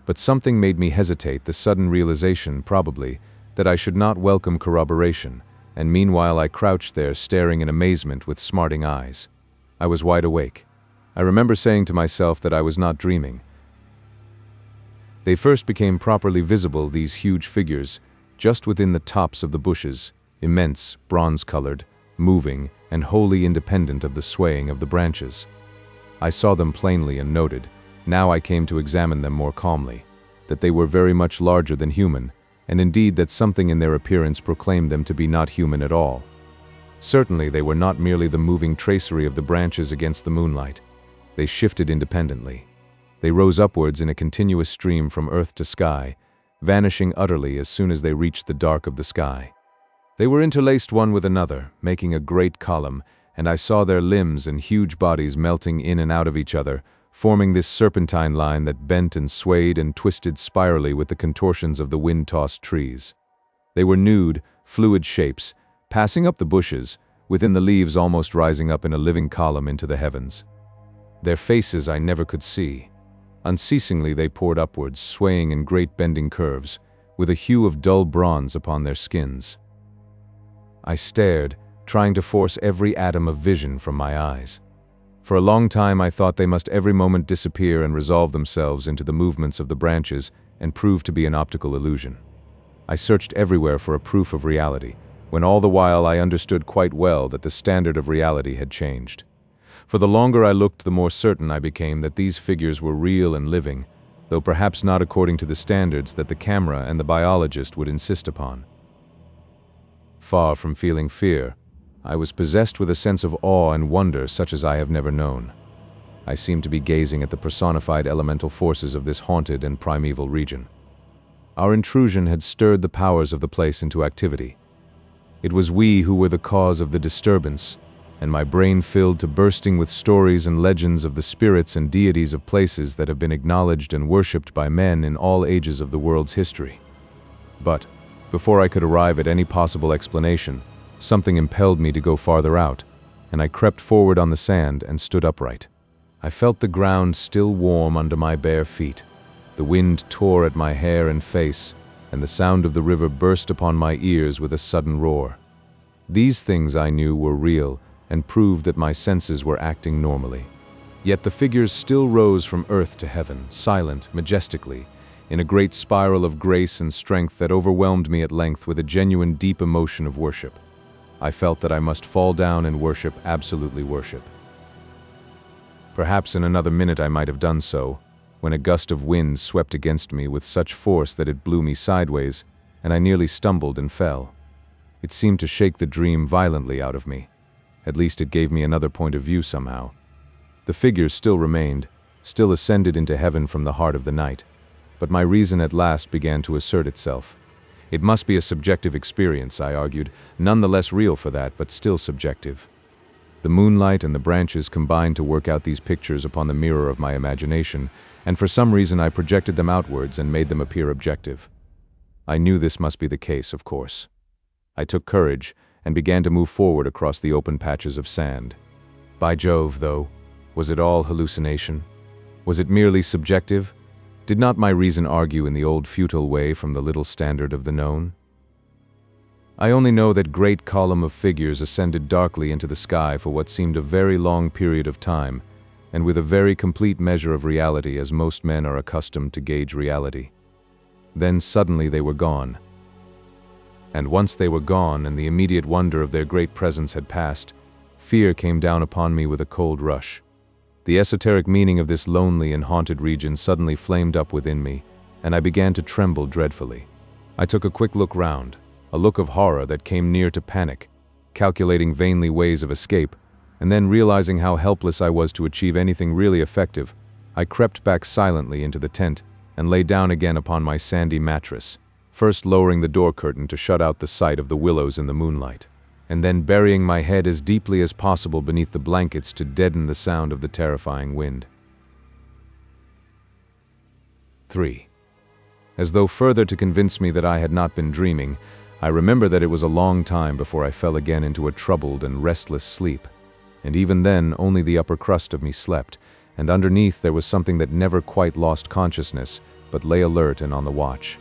but something made me hesitate, the sudden realization, probably, that I should not welcome corroboration, and meanwhile I crouched there staring in amazement with smarting eyes. I was wide awake. I remember saying to myself that I was not dreaming. They first became properly visible, these huge figures, just within the tops of the bushes, immense, bronze-colored, moving, and wholly independent of the swaying of the branches. I saw them plainly and noted, now I came to examine them more calmly, that they were very much larger than human, and indeed that something in their appearance proclaimed them to be not human at all. Certainly they were not merely the moving tracery of the branches against the moonlight. They shifted independently. They rose upwards in a continuous stream from earth to sky, vanishing utterly as soon as they reached the dark of the sky. They were interlaced one with another, making a great column, and I saw their limbs and huge bodies melting in and out of each other, forming this serpentine line that bent and swayed and twisted spirally with the contortions of the wind-tossed trees. They were nude, fluid shapes, passing up the bushes, within the leaves almost rising up in a living column into the heavens. Their faces I never could see. Unceasingly they poured upwards, swaying in great bending curves, with a hue of dull bronze upon their skins. I stared, trying to force every atom of vision from my eyes. For a long time I thought they must every moment disappear and resolve themselves into the movements of the branches and prove to be an optical illusion. I searched everywhere for a proof of reality, when all the while I understood quite well that the standard of reality had changed. For the longer I looked, the more certain I became that these figures were real and living, though perhaps not according to the standards that the camera and the biologist would insist upon. Far from feeling fear, I was possessed with a sense of awe and wonder such as I have never known. I seemed to be gazing at the personified elemental forces of this haunted and primeval region. Our intrusion had stirred the powers of the place into activity. It was we who were the cause of the disturbance, and my brain filled to bursting with stories and legends of the spirits and deities of places that have been acknowledged and worshipped by men in all ages of the world's history. But, before I could arrive at any possible explanation, something impelled me to go farther out, and I crept forward on the sand and stood upright. I felt the ground still warm under my bare feet. The wind tore at my hair and face, and the sound of the river burst upon my ears with a sudden roar. These things I knew were real and proved that my senses were acting normally. Yet the figures still rose from earth to heaven, silent, majestically, in a great spiral of grace and strength that overwhelmed me at length with a genuine deep emotion of worship. I felt that I must fall down and worship, absolutely worship. Perhaps in another minute I might have done so, when a gust of wind swept against me with such force that it blew me sideways, and I nearly stumbled and fell. It seemed to shake the dream violently out of me. At least it gave me another point of view somehow. The figures still remained, still ascended into heaven from the heart of the night, but my reason at last began to assert itself. It must be a subjective experience, I argued, none the less real for that, but still subjective. The moonlight and the branches combined to work out these pictures upon the mirror of my imagination, and for some reason I projected them outwards and made them appear objective. I knew this must be the case, of course. I took courage and began to move forward across the open patches of sand. By Jove, though, was it all hallucination? Was it merely subjective? Did not my reason argue in the old futile way from the little standard of the known? I only know that great column of figures ascended darkly into the sky for what seemed a very long period of time, and with a very complete measure of reality as most men are accustomed to gauge reality. Then suddenly they were gone. And once they were gone and the immediate wonder of their great presence had passed, fear came down upon me with a cold rush. The esoteric meaning of this lonely and haunted region suddenly flamed up within me, and I began to tremble dreadfully. I took a quick look round, a look of horror that came near to panic, calculating vainly ways of escape, and then realizing how helpless I was to achieve anything really effective, I crept back silently into the tent and lay down again upon my sandy mattress, first lowering the door curtain to shut out the sight of the willows in the moonlight, and then burying my head as deeply as possible beneath the blankets to deaden the sound of the terrifying wind. 3. As though further to convince me that I had not been dreaming, I remember that it was a long time before I fell again into a troubled and restless sleep, and even then only the upper crust of me slept, and underneath there was something that never quite lost consciousness, but lay alert and on the watch.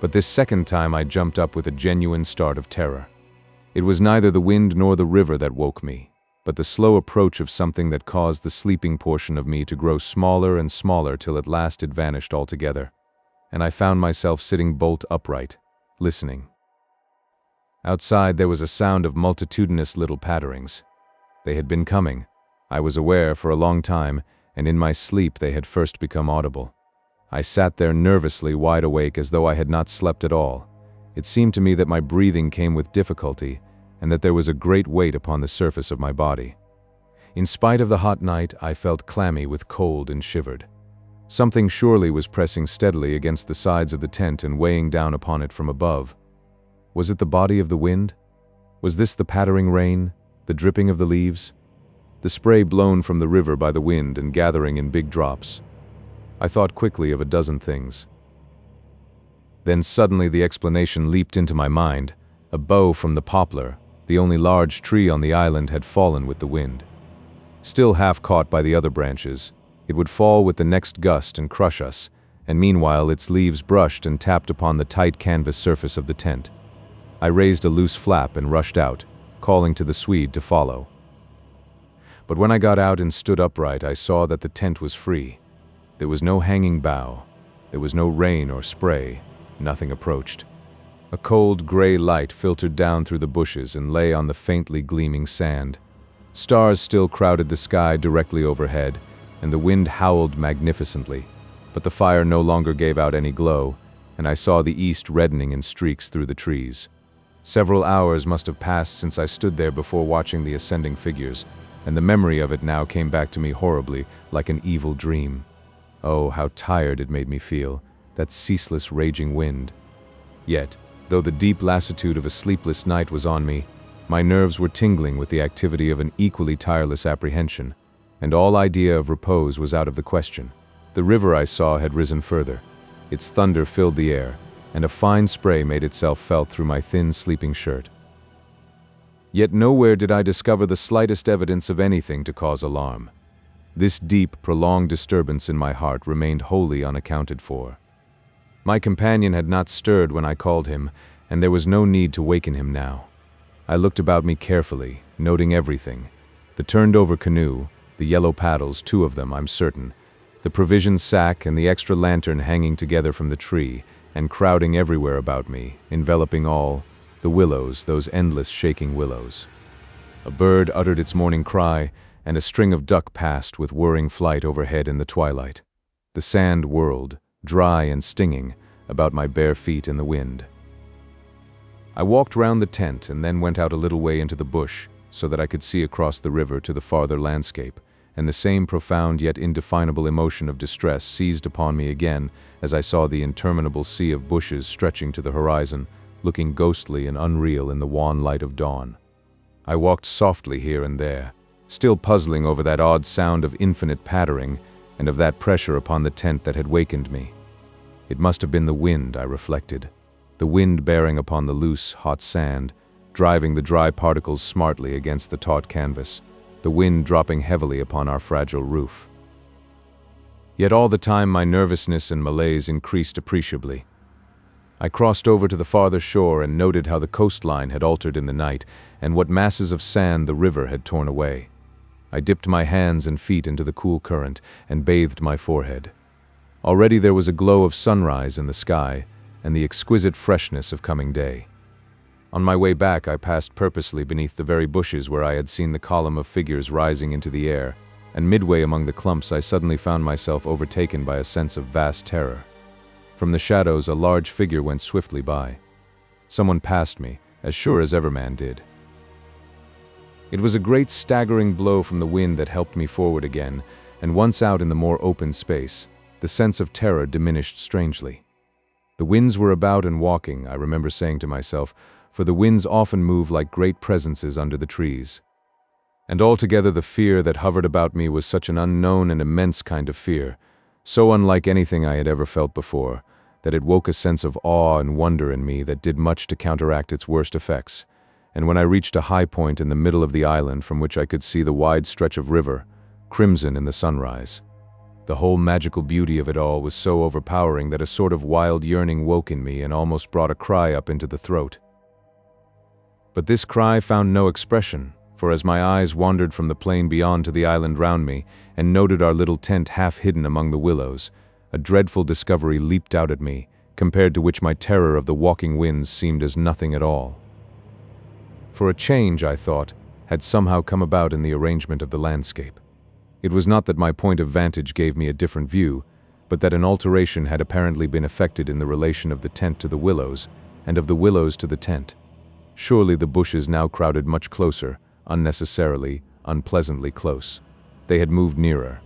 But this second time I jumped up with a genuine start of terror. It was neither the wind nor the river that woke me, but the slow approach of something that caused the sleeping portion of me to grow smaller and smaller till at last it vanished altogether, and I found myself sitting bolt upright, listening. Outside there was a sound of multitudinous little patterings. They had been coming, I was aware, for a long time, and in my sleep they had first become audible. I sat there nervously wide awake as though I had not slept at all. It seemed to me that my breathing came with difficulty, and that there was a great weight upon the surface of my body. In spite of the hot night, I felt clammy with cold and shivered. Something surely was pressing steadily against the sides of the tent and weighing down upon it from above. Was it the body of the wind? Was this the pattering rain, the dripping of the leaves? The spray blown from the river by the wind and gathering in big drops? I thought quickly of a dozen things. Then suddenly the explanation leaped into my mind. A bough from the poplar, the only large tree on the island, had fallen with the wind. Still half caught by the other branches, it would fall with the next gust and crush us, and meanwhile its leaves brushed and tapped upon the tight canvas surface of the tent. I raised a loose flap and rushed out, calling to the Swede to follow. But when I got out and stood upright, I saw that the tent was free. There was no hanging bough. There was no rain or spray. Nothing approached. A cold gray light filtered down through the bushes and lay on the faintly gleaming sand. Stars still crowded the sky directly overhead, and the wind howled magnificently, but the fire no longer gave out any glow, and I saw the east reddening in streaks through the trees. Several hours must have passed since I stood there before watching the ascending figures, and the memory of it now came back to me horribly, like an evil dream. Oh, how tired it made me feel, that ceaseless raging wind. Yet, though the deep lassitude of a sleepless night was on me, my nerves were tingling with the activity of an equally tireless apprehension, and all idea of repose was out of the question. The river I saw had risen further. Its thunder filled the air, and a fine spray made itself felt through my thin sleeping shirt. Yet nowhere did I discover the slightest evidence of anything to cause alarm. This deep, prolonged disturbance in my heart remained wholly unaccounted for. My companion had not stirred when I called him, and there was no need to waken him now. I looked about me carefully, noting everything. The turned-over canoe, the yellow paddles, 2 of them, I'm certain, the provision sack and the extra lantern hanging together from the tree, and crowding everywhere about me, enveloping all, the willows, those endless shaking willows. A bird uttered its morning cry, and a string of duck passed with whirring flight overhead in the twilight. The sand whirled, dry and stinging, about my bare feet in the wind. I walked round the tent and then went out a little way into the bush, so that I could see across the river to the farther landscape, and the same profound yet indefinable emotion of distress seized upon me again as I saw the interminable sea of bushes stretching to the horizon, looking ghostly and unreal in the wan light of dawn. I walked softly here and there, still puzzling over that odd sound of infinite pattering and of that pressure upon the tent that had wakened me. It must have been the wind, I reflected, the wind bearing upon the loose, hot sand, driving the dry particles smartly against the taut canvas, the wind dropping heavily upon our fragile roof. Yet all the time my nervousness and malaise increased appreciably. I crossed over to the farther shore and noted how the coastline had altered in the night and what masses of sand the river had torn away. I dipped my hands and feet into the cool current and bathed my forehead. Already there was a glow of sunrise in the sky and the exquisite freshness of coming day. On my way back, I passed purposely beneath the very bushes where I had seen the column of figures rising into the air, and midway among the clumps I suddenly found myself overtaken by a sense of vast terror. From the shadows, a large figure went swiftly by. Someone passed me, as sure as ever man did. It was a great staggering blow from the wind that helped me forward again, and once out in the more open space, the sense of terror diminished strangely. The winds were about and walking, I remember saying to myself, for the winds often move like great presences under the trees. And altogether the fear that hovered about me was such an unknown and immense kind of fear, so unlike anything I had ever felt before, that it woke a sense of awe and wonder in me that did much to counteract its worst effects. And when I reached a high point in the middle of the island from which I could see the wide stretch of river, crimson in the sunrise, the whole magical beauty of it all was so overpowering that a sort of wild yearning woke in me and almost brought a cry up into the throat. But this cry found no expression, for as my eyes wandered from the plain beyond to the island round me and noted our little tent half hidden among the willows, a dreadful discovery leaped out at me, compared to which my terror of the walking winds seemed as nothing at all. For a change, I thought, had somehow come about in the arrangement of the landscape. It was not that my point of vantage gave me a different view, but that an alteration had apparently been effected in the relation of the tent to the willows, and of the willows to the tent. Surely the bushes now crowded much closer, unnecessarily, unpleasantly close. They had moved nearer.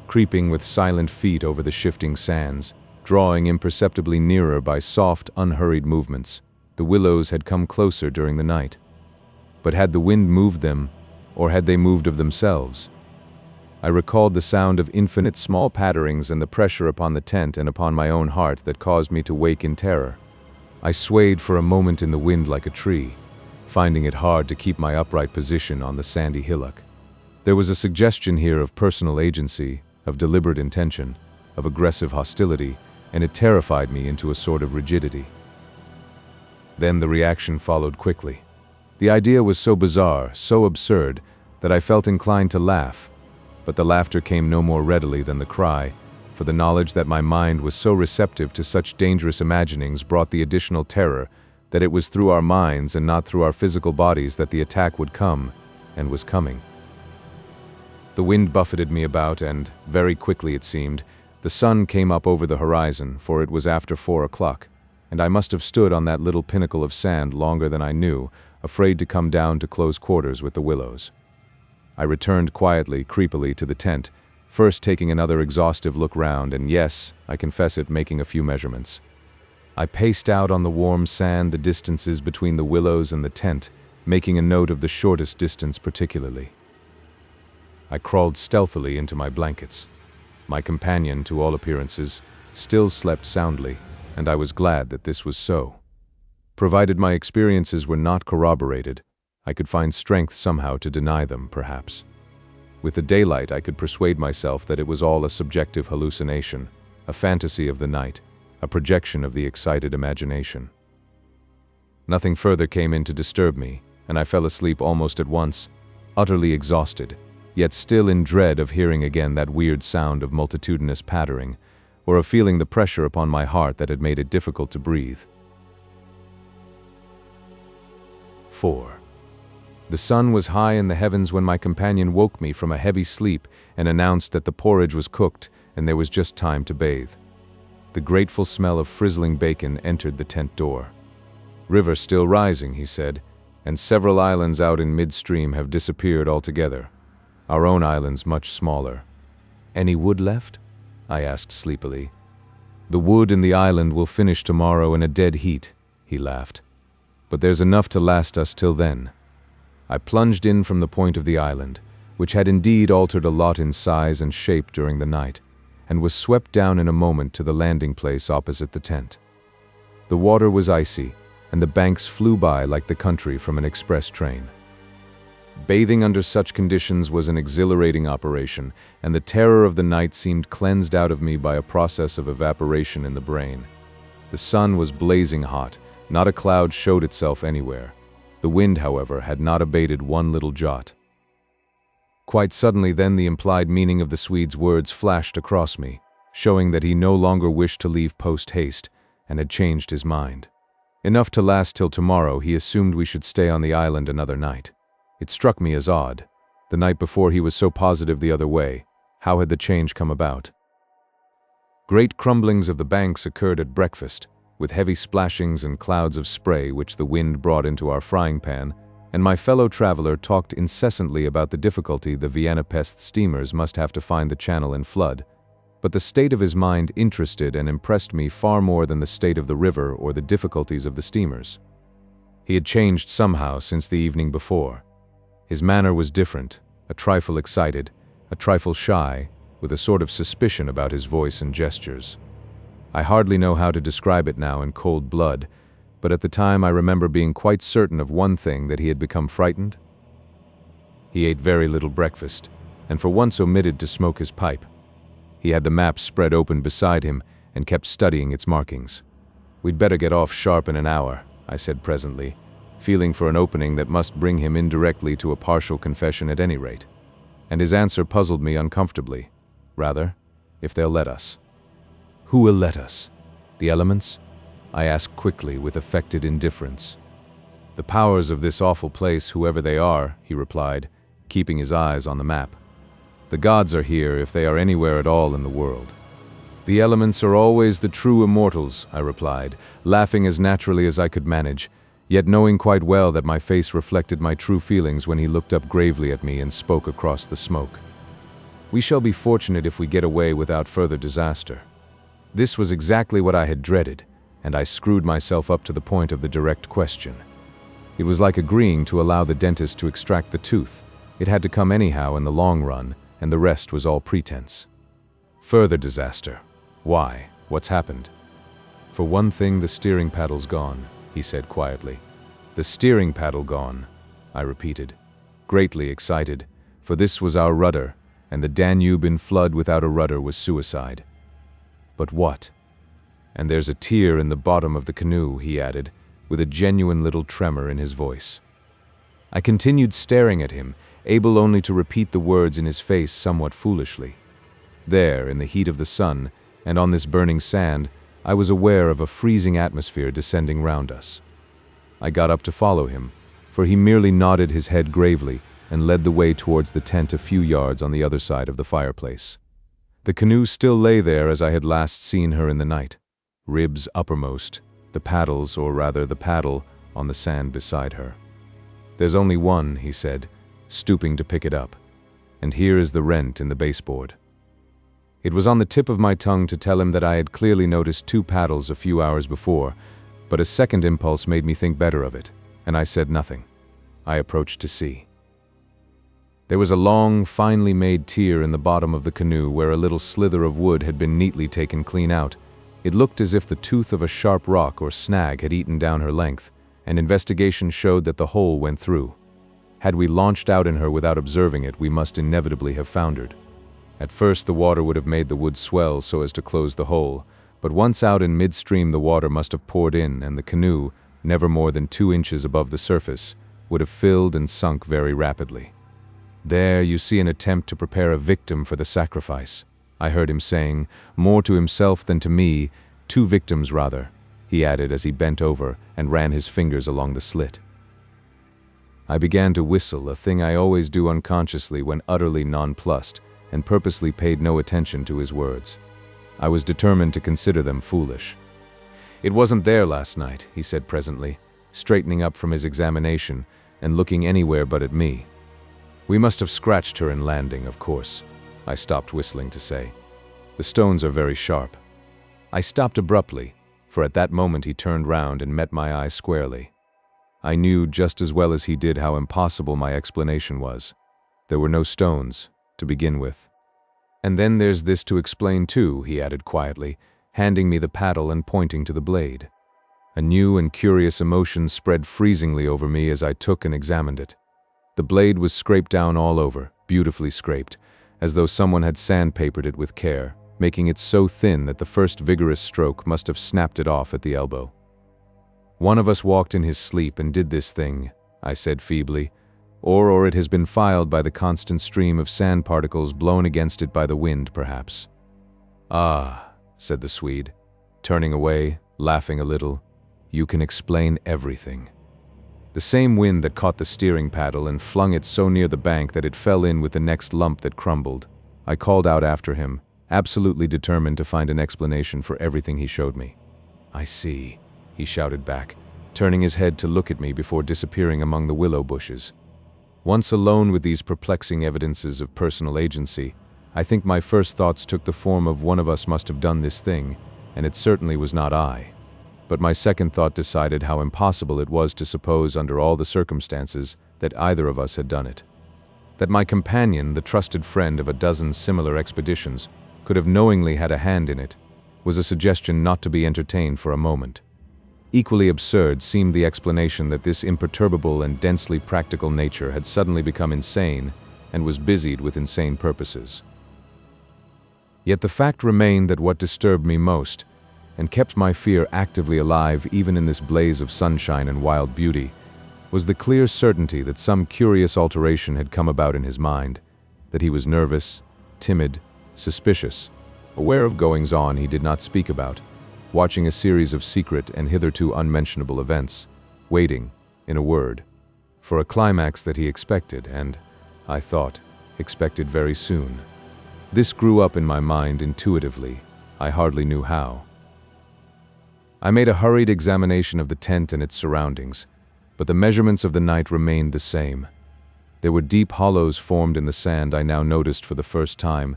Creeping with silent feet over the shifting sands, drawing imperceptibly nearer by soft, unhurried movements, the willows had come closer during the night. But had the wind moved them, or had they moved of themselves? I recalled the sound of infinite small patterings and the pressure upon the tent and upon my own heart that caused me to wake in terror. I swayed for a moment in the wind like a tree, finding it hard to keep my upright position on the sandy hillock. There was a suggestion here of personal agency, of deliberate intention, of aggressive hostility, and it terrified me into a sort of rigidity. Then the reaction followed quickly. The idea was so bizarre, so absurd, that I felt inclined to laugh, but the laughter came no more readily than the cry, for the knowledge that my mind was so receptive to such dangerous imaginings brought the additional terror that it was through our minds and not through our physical bodies that the attack would come, and was coming. The wind buffeted me about, and, very quickly it seemed, the sun came up over the horizon, for it was after 4 o'clock, and I must have stood on that little pinnacle of sand longer than I knew, afraid to come down to close quarters with the willows. I returned quietly, creepily, to the tent, first taking another exhaustive look round, and yes, I confess it, making a few measurements. I paced out on the warm sand the distances between the willows and the tent, making a note of the shortest distance particularly. I crawled stealthily into my blankets. My companion, to all appearances, still slept soundly, and I was glad that this was so. Provided my experiences were not corroborated, I could find strength somehow to deny them, perhaps. With the daylight, I could persuade myself that it was all a subjective hallucination, a fantasy of the night, a projection of the excited imagination. Nothing further came in to disturb me, and I fell asleep almost at once, utterly exhausted, yet still in dread of hearing again that weird sound of multitudinous pattering, or of feeling the pressure upon my heart that had made it difficult to breathe. 4. The sun was high in the heavens when my companion woke me from a heavy sleep and announced that the porridge was cooked and there was just time to bathe. The grateful smell of frizzling bacon entered the tent door. "River still rising," he said, "and several islands out in midstream have disappeared altogether. Our own island's much smaller." "Any wood left?" I asked sleepily. "The wood in the island will finish tomorrow in a dead heat," he laughed. "But there's enough to last us till then." I plunged in from the point of the island, which had indeed altered a lot in size and shape during the night, and was swept down in a moment to the landing place opposite the tent. The water was icy, and the banks flew by like the country from an express train. Bathing under such conditions was an exhilarating operation, and the terror of the night seemed cleansed out of me by a process of evaporation in the brain. The sun was blazing hot, not a cloud showed itself anywhere. The wind, however, had not abated one little jot. Quite suddenly then the implied meaning of the Swede's words flashed across me, showing that he no longer wished to leave post-haste, and had changed his mind. Enough to last till tomorrow, he assumed we should stay on the island another night. It struck me as odd. The night before he was so positive the other way. How had the change come about? Great crumblings of the banks occurred at breakfast, with heavy splashings and clouds of spray which the wind brought into our frying pan, and my fellow traveler talked incessantly about the difficulty the Vienna Pest steamers must have to find the channel in flood. But the state of his mind interested and impressed me far more than the state of the river or the difficulties of the steamers. He had changed somehow since the evening before. His manner was different, a trifle excited, a trifle shy, with a sort of suspicion about his voice and gestures. I hardly know how to describe it now in cold blood, but at the time I remember being quite certain of one thing, that he had become frightened. He ate very little breakfast, and for once omitted to smoke his pipe. He had the map spread open beside him and kept studying its markings. "We'd better get off sharp in an hour," I said presently, feeling for an opening that must bring him indirectly to a partial confession at any rate. And his answer puzzled me uncomfortably. "Rather, if they'll let us." "Who will let us? The elements?" I asked quickly with affected indifference. "The powers of this awful place, whoever they are," he replied, keeping his eyes on the map. "The gods are here if they are anywhere at all in the world." "The elements are always the true immortals," I replied, laughing as naturally as I could manage, yet knowing quite well that my face reflected my true feelings when he looked up gravely at me and spoke across the smoke. "We shall be fortunate if we get away without further disaster." This was exactly what I had dreaded, and I screwed myself up to the point of the direct question. It was like agreeing to allow the dentist to extract the tooth. It had to come anyhow in the long run, and the rest was all pretense. "Further disaster? Why? What's happened?" "For one thing, the steering paddle's gone," he said quietly. "The steering paddle gone," I repeated, greatly excited, for this was our rudder, and the Danube in flood without a rudder was suicide. "But what?" "And there's a tear in the bottom of the canoe," he added, with a genuine little tremor in his voice. I continued staring at him, able only to repeat the words in his face somewhat foolishly. There, in the heat of the sun, and on this burning sand, I was aware of a freezing atmosphere descending round us. I got up to follow him, for he merely nodded his head gravely and led the way towards the tent a few yards on the other side of the fireplace. The canoe still lay there as I had last seen her in the night, ribs uppermost, the paddles, or rather the paddle, on the sand beside her. "There's only one," he said, stooping to pick it up, "and here is the rent in the baseboard." It was on the tip of my tongue to tell him that I had clearly noticed two paddles a few hours before, but a second impulse made me think better of it, and I said nothing. I approached to see. There was a long, finely made tear in the bottom of the canoe where a little slither of wood had been neatly taken clean out. It looked as if the tooth of a sharp rock or snag had eaten down her length, and investigation showed that the hole went through. Had we launched out in her without observing it, we must inevitably have foundered. At first the water would have made the wood swell so as to close the hole, but once out in midstream the water must have poured in, and the canoe, never more than 2 inches above the surface, would have filled and sunk very rapidly. "There you see an attempt to prepare a victim for the sacrifice," I heard him saying, more to himself than to me. "2 victims rather," he added as he bent over and ran his fingers along the slit. I began to whistle, a thing I always do unconsciously when utterly nonplussed, and purposely paid no attention to his words. I was determined to consider them foolish. "It wasn't there last night," he said presently, straightening up from his examination and looking anywhere but at me. "We must have scratched her in landing, of course," I stopped whistling to say. "The stones are very sharp." I stopped abruptly, for at that moment he turned round and met my eye squarely. I knew just as well as he did how impossible my explanation was. There were no stones, to begin with. "And then there's this to explain too," he added quietly, handing me the paddle and pointing to the blade. A new and curious emotion spread freezingly over me as I took and examined it. The blade was scraped down all over, beautifully scraped, as though someone had sandpapered it with care, making it so thin that the first vigorous stroke must have snapped it off at the elbow. "One of us walked in his sleep and did this thing," I said feebly, or it has been filed by the constant stream of sand particles blown against it by the wind, perhaps." "Ah," said the Swede, turning away, laughing a little, "you can explain everything. The same wind that caught the steering paddle and flung it so near the bank that it fell in with the next lump that crumbled." I called out after him, absolutely determined to find an explanation for everything he showed me. "I see," he shouted back, turning his head to look at me before disappearing among the willow bushes. Once alone with these perplexing evidences of personal agency, I think my first thoughts took the form of one of us must have done this thing, and it certainly was not I. But my second thought decided how impossible it was to suppose under all the circumstances that either of us had done it. That my companion, the trusted friend of a dozen similar expeditions, could have knowingly had a hand in it, was a suggestion not to be entertained for a moment. Equally absurd seemed the explanation that this imperturbable and densely practical nature had suddenly become insane and was busied with insane purposes. Yet the fact remained that what disturbed me most, and kept my fear actively alive even in this blaze of sunshine and wild beauty, was the clear certainty that some curious alteration had come about in his mind, that he was nervous, timid, suspicious, aware of goings-on he did not speak about, watching a series of secret and hitherto unmentionable events, waiting, in a word, for a climax that he expected and, I thought, expected very soon. This grew up in my mind intuitively, I hardly knew how. I made a hurried examination of the tent and its surroundings, but the measurements of the night remained the same. There were deep hollows formed in the sand I now noticed for the first time,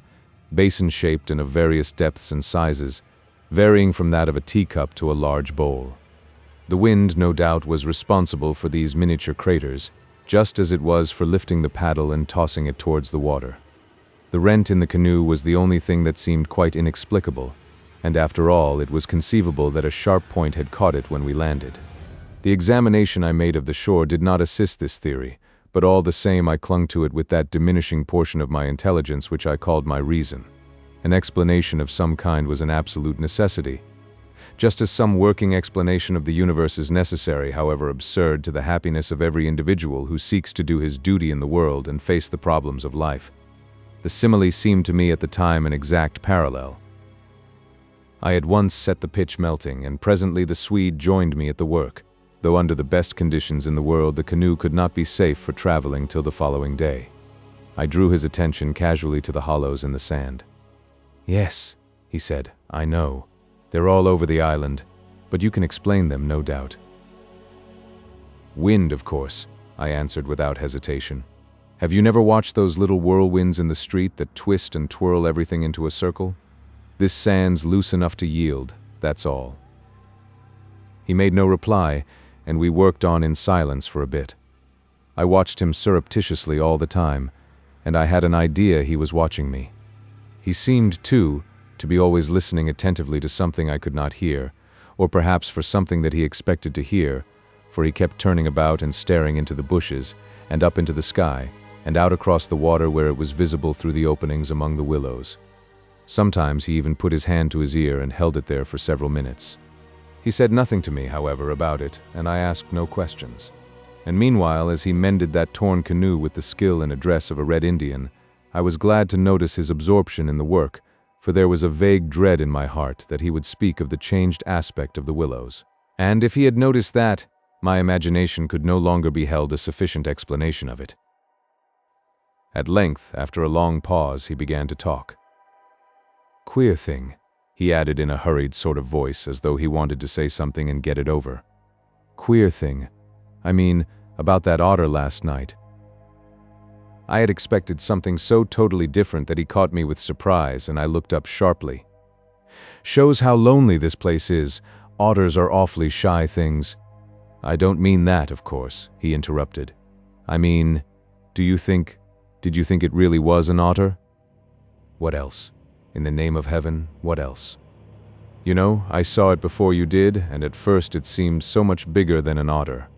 basin-shaped and of various depths and sizes, varying from that of a teacup to a large bowl. The wind, no doubt, was responsible for these miniature craters, just as it was for lifting the paddle and tossing it towards the water. The rent in the canoe was the only thing that seemed quite inexplicable, and after all, it was conceivable that a sharp point had caught it when we landed. The examination I made of the shore did not assist this theory, but all the same I clung to it with that diminishing portion of my intelligence which I called my reason. An explanation of some kind was an absolute necessity. Just as some working explanation of the universe is necessary, however absurd, to the happiness of every individual who seeks to do his duty in the world and face the problems of life. The simile seemed to me at the time an exact parallel. I at once set the pitch melting, and presently the Swede joined me at the work, though under the best conditions in the world the canoe could not be safe for traveling till the following day. I drew his attention casually to the hollows in the sand. "Yes," he said, "I know. They're all over the island, but you can explain them, no doubt." "Wind, of course," I answered without hesitation. "Have you never watched those little whirlwinds in the street that twist and twirl everything into a circle? This sand's loose enough to yield, that's all." He made no reply, and we worked on in silence for a bit. I watched him surreptitiously all the time, and I had an idea he was watching me. He seemed, too, to be always listening attentively to something I could not hear, or perhaps for something that he expected to hear, for he kept turning about and staring into the bushes, and up into the sky, and out across the water where it was visible through the openings among the willows. Sometimes he even put his hand to his ear and held it there for several minutes. He said nothing to me, however, about it, and I asked no questions. And meanwhile, as he mended that torn canoe with the skill and address of a Red Indian, I was glad to notice his absorption in the work, for there was a vague dread in my heart that he would speak of the changed aspect of the willows. And if he had noticed that, my imagination could no longer be held a sufficient explanation of it. At length, after a long pause, he began to talk. "Queer thing," he added in a hurried sort of voice, as though he wanted to say something and get it over. "Queer thing. I mean, about that otter last night." I had expected something so totally different that he caught me with surprise, and I looked up sharply. "Shows how lonely this place is. Otters are awfully shy things." "I don't mean that, of course," he interrupted. "I mean, did you think it really was an otter?" "What else? In the name of heaven, what else?" "You know, I saw it before you did, and at first it seemed so much bigger than an otter."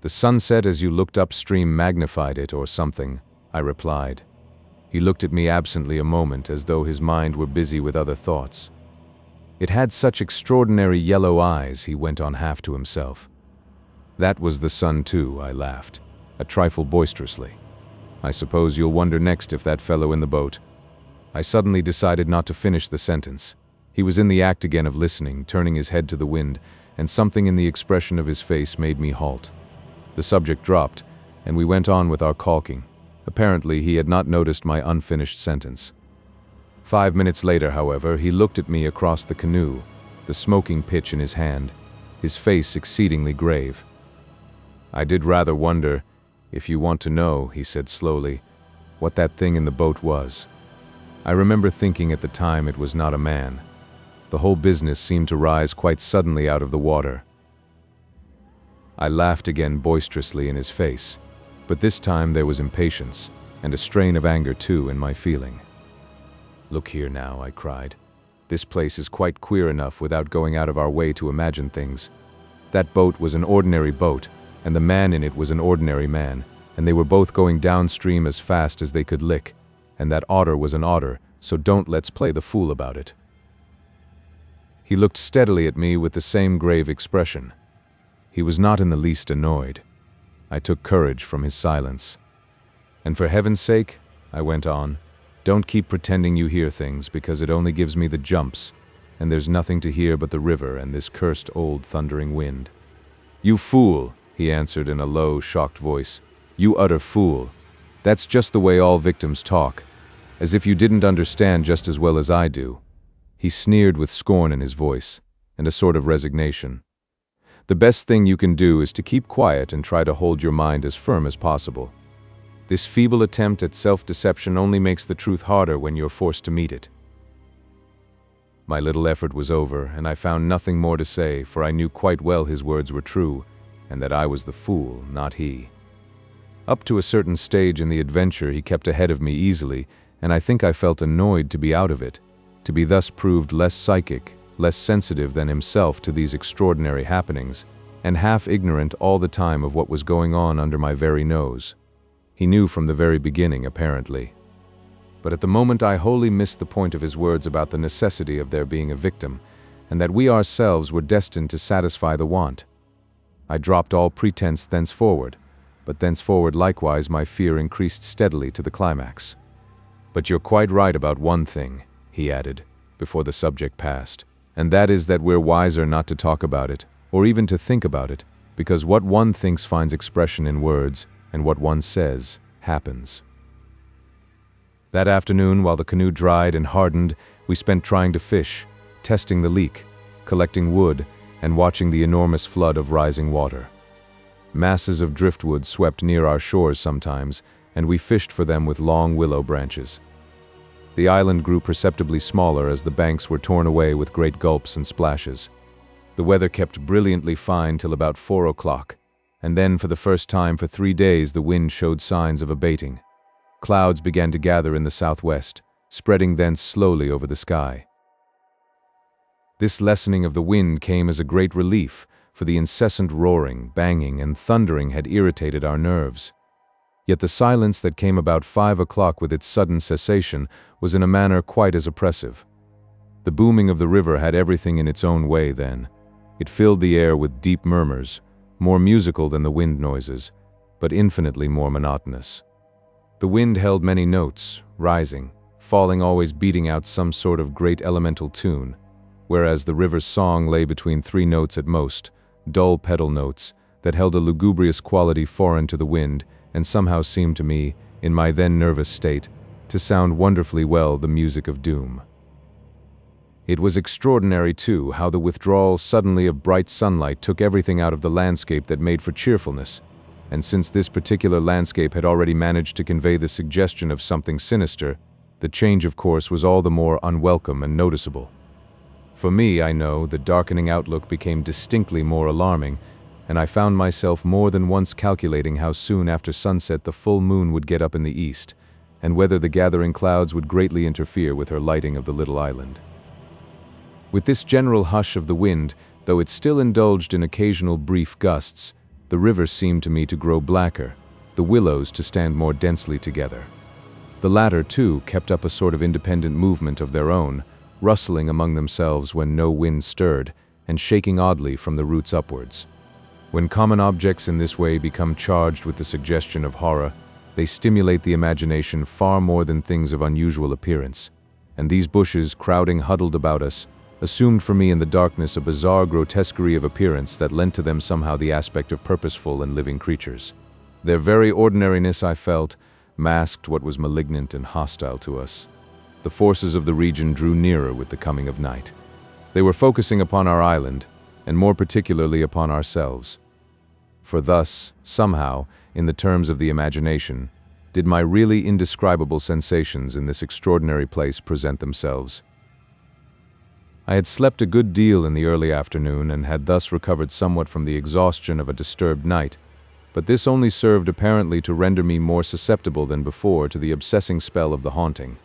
"The sunset as you looked upstream magnified it or something," I replied. He looked at me absently a moment as though his mind were busy with other thoughts. "It had such extraordinary yellow eyes," he went on half to himself. "That was the sun too," I laughed, a trifle boisterously. "I suppose you'll wonder next if that fellow in the boat—" I suddenly decided not to finish the sentence. He was in the act again of listening, turning his head to the wind, and something in the expression of his face made me halt. The subject dropped, and we went on with our caulking. Apparently, he had not noticed my unfinished sentence. 5 minutes later, however, he looked at me across the canoe, the smoking pitch in his hand, his face exceedingly grave. "I did rather wonder, if you want to know," he said slowly, "what that thing in the boat was. I remember thinking at the time it was not a man. The whole business seemed to rise quite suddenly out of the water." I laughed again boisterously in his face, but this time there was impatience, and a strain of anger too in my feeling. "Look here now," I cried. "This place is quite queer enough without going out of our way to imagine things. That boat was an ordinary boat, and the man in it was an ordinary man, and they were both going downstream as fast as they could lick, and that otter was an otter, so don't let's play the fool about it." He looked steadily at me with the same grave expression. He was not in the least annoyed. I took courage from his silence. "And for heaven's sake," I went on, "don't keep pretending you hear things, because it only gives me the jumps, and there's nothing to hear but the river and this cursed old thundering wind." "You fool," he answered in a low, shocked voice. "You utter fool. That's just the way all victims talk, as if you didn't understand just as well as I do." He sneered with scorn in his voice, and a sort of resignation. "The best thing you can do is to keep quiet and try to hold your mind as firm as possible. This feeble attempt at self-deception only makes the truth harder when you're forced to meet it." My little effort was over, and I found nothing more to say, for I knew quite well his words were true, and that I was the fool, not he. Up to a certain stage in the adventure he kept ahead of me easily, and I think I felt annoyed to be out of it, to be thus proved less psychic, less sensitive than himself to these extraordinary happenings, and half ignorant all the time of what was going on under my very nose. He knew from the very beginning, apparently. But at the moment I wholly missed the point of his words about the necessity of there being a victim, and that we ourselves were destined to satisfy the want. I dropped all pretense thenceforward, but thenceforward likewise my fear increased steadily to the climax. "But you're quite right about one thing," he added, before the subject passed, "and that is that we're wiser not to talk about it, or even to think about it, because what one thinks finds expression in words, and what one says happens." That afternoon, while the canoe dried and hardened, we spent trying to fish, testing the leak, collecting wood, and watching the enormous flood of rising water. Masses of driftwood swept near our shores sometimes, and we fished for them with long willow branches. The island grew perceptibly smaller as the banks were torn away with great gulps and splashes. The weather kept brilliantly fine till about 4 o'clock, and then for the first time for 3 days the wind showed signs of abating. Clouds began to gather in the southwest, spreading thence slowly over the sky. This lessening of the wind came as a great relief, for the incessant roaring, banging, and thundering had irritated our nerves. Yet the silence that came about 5 o'clock with its sudden cessation was in a manner quite as oppressive. The booming of the river had everything in its own way then. It filled the air with deep murmurs, more musical than the wind noises, but infinitely more monotonous. The wind held many notes, rising, falling, always beating out some sort of great elemental tune, whereas the river's song lay between 3 notes at most, dull pedal notes, that held a lugubrious quality foreign to the wind, and somehow seemed to me, in my then nervous state, to sound wonderfully well the music of doom. It was extraordinary, too, how the withdrawal suddenly of bright sunlight took everything out of the landscape that made for cheerfulness, and since this particular landscape had already managed to convey the suggestion of something sinister, the change of course was all the more unwelcome and noticeable. For me, I know, the darkening outlook became distinctly more alarming, and I found myself more than once calculating how soon after sunset the full moon would get up in the east, and whether the gathering clouds would greatly interfere with her lighting of the little island. With this general hush of the wind, though it still indulged in occasional brief gusts, The river seemed to me to grow blacker, the willows to stand more densely together. The latter, too, kept up a sort of independent movement of their own, rustling among themselves when no wind stirred, and shaking oddly from the roots upwards. When common objects in this way become charged with the suggestion of horror, they stimulate the imagination far more than things of unusual appearance. And these bushes, crowding huddled about us, assumed for me in the darkness a bizarre grotesquerie of appearance that lent to them somehow the aspect of purposeful and living creatures. Their very ordinariness, I felt, masked what was malignant and hostile to us. The forces of the region drew nearer with the coming of night. They were focusing upon our island, and more particularly upon ourselves. For thus, somehow, in the terms of the imagination, did my really indescribable sensations in this extraordinary place present themselves. I had slept a good deal in the early afternoon and had thus recovered somewhat from the exhaustion of a disturbed night, but this only served apparently to render me more susceptible than before to the obsessing spell of the haunting.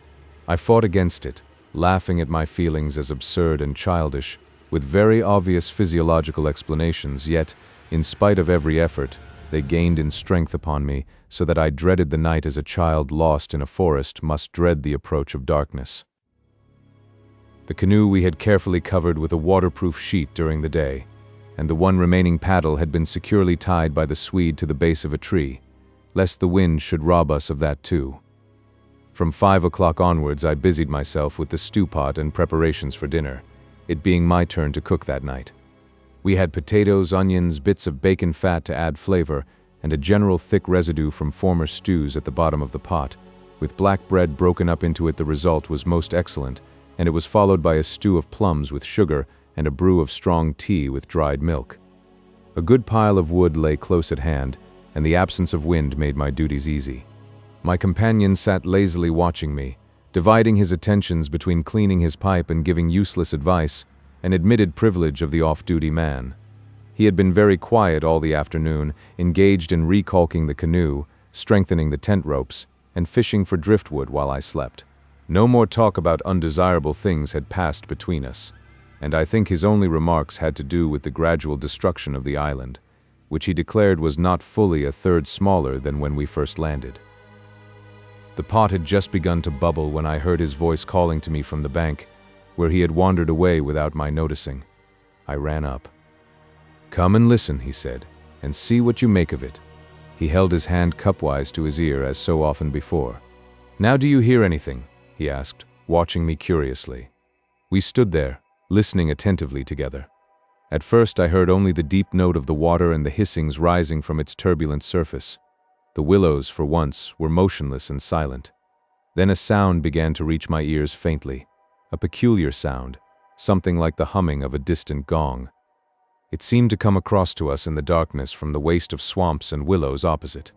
I fought against it, laughing at my feelings as absurd and childish, with very obvious physiological explanations, yet, in spite of every effort, they gained in strength upon me, so that I dreaded the night as a child lost in a forest must dread the approach of darkness. The canoe we had carefully covered with a waterproof sheet during the day, and the one remaining paddle had been securely tied by the Swede to the base of a tree, lest the wind should rob us of that too. From 5 o'clock onwards I busied myself with the stew pot and preparations for dinner, it being my turn to cook that night. We had potatoes, onions, bits of bacon fat to add flavor, and a general thick residue from former stews at the bottom of the pot. With black bread broken up into it, the result was most excellent, and it was followed by a stew of plums with sugar and a brew of strong tea with dried milk. A good pile of wood lay close at hand, and the absence of wind made my duties easy. My companion sat lazily watching me, dividing his attentions between cleaning his pipe and giving useless advice, an admitted privilege of the off-duty man. He had been very quiet all the afternoon, engaged in recalking the canoe, strengthening the tent ropes, and fishing for driftwood while I slept. No more talk about undesirable things had passed between us, and I think his only remarks had to do with the gradual destruction of the island, which he declared was not fully a third smaller than when we first landed. The pot had just begun to bubble when I heard his voice calling to me from the bank, where he had wandered away without my noticing. I ran up. "Come and listen," he said, "and see what you make of it." He held his hand cupwise to his ear as so often before. "Now do you hear anything?" he asked, watching me curiously. We stood there, listening attentively together. At first I heard only the deep note of the water and the hissings rising from its turbulent surface. The willows, for once, were motionless and silent. Then a sound began to reach my ears faintly, a peculiar sound, something like the humming of a distant gong. It seemed to come across to us in the darkness from the waste of swamps and willows opposite.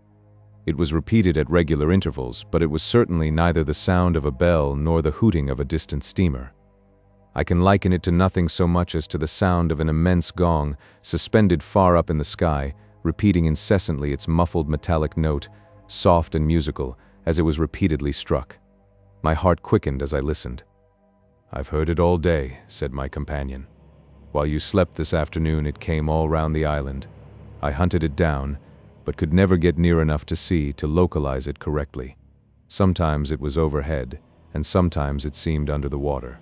It was repeated at regular intervals, but it was certainly neither the sound of a bell nor the hooting of a distant steamer. I can liken it to nothing so much as to the sound of an immense gong, suspended far up in the sky, repeating incessantly its muffled metallic note, soft and musical, as it was repeatedly struck. My heart quickened as I listened. "I've heard it all day," said my companion. "While you slept this afternoon, it came all round the island. I hunted it down, but could never get near enough to see to localize it correctly. Sometimes it was overhead, and sometimes it seemed under the water.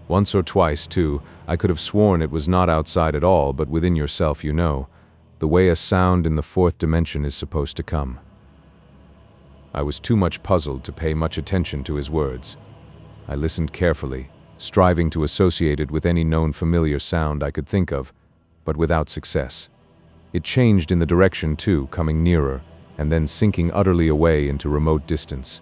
Once or twice, too, I could have sworn it was not outside at all, but within yourself, you know, the way a sound in the fourth dimension is supposed to come." I was too much puzzled to pay much attention to his words. I listened carefully, striving to associate it with any known familiar sound I could think of, but without success. It changed in the direction, too, coming nearer, and then sinking utterly away into remote distance.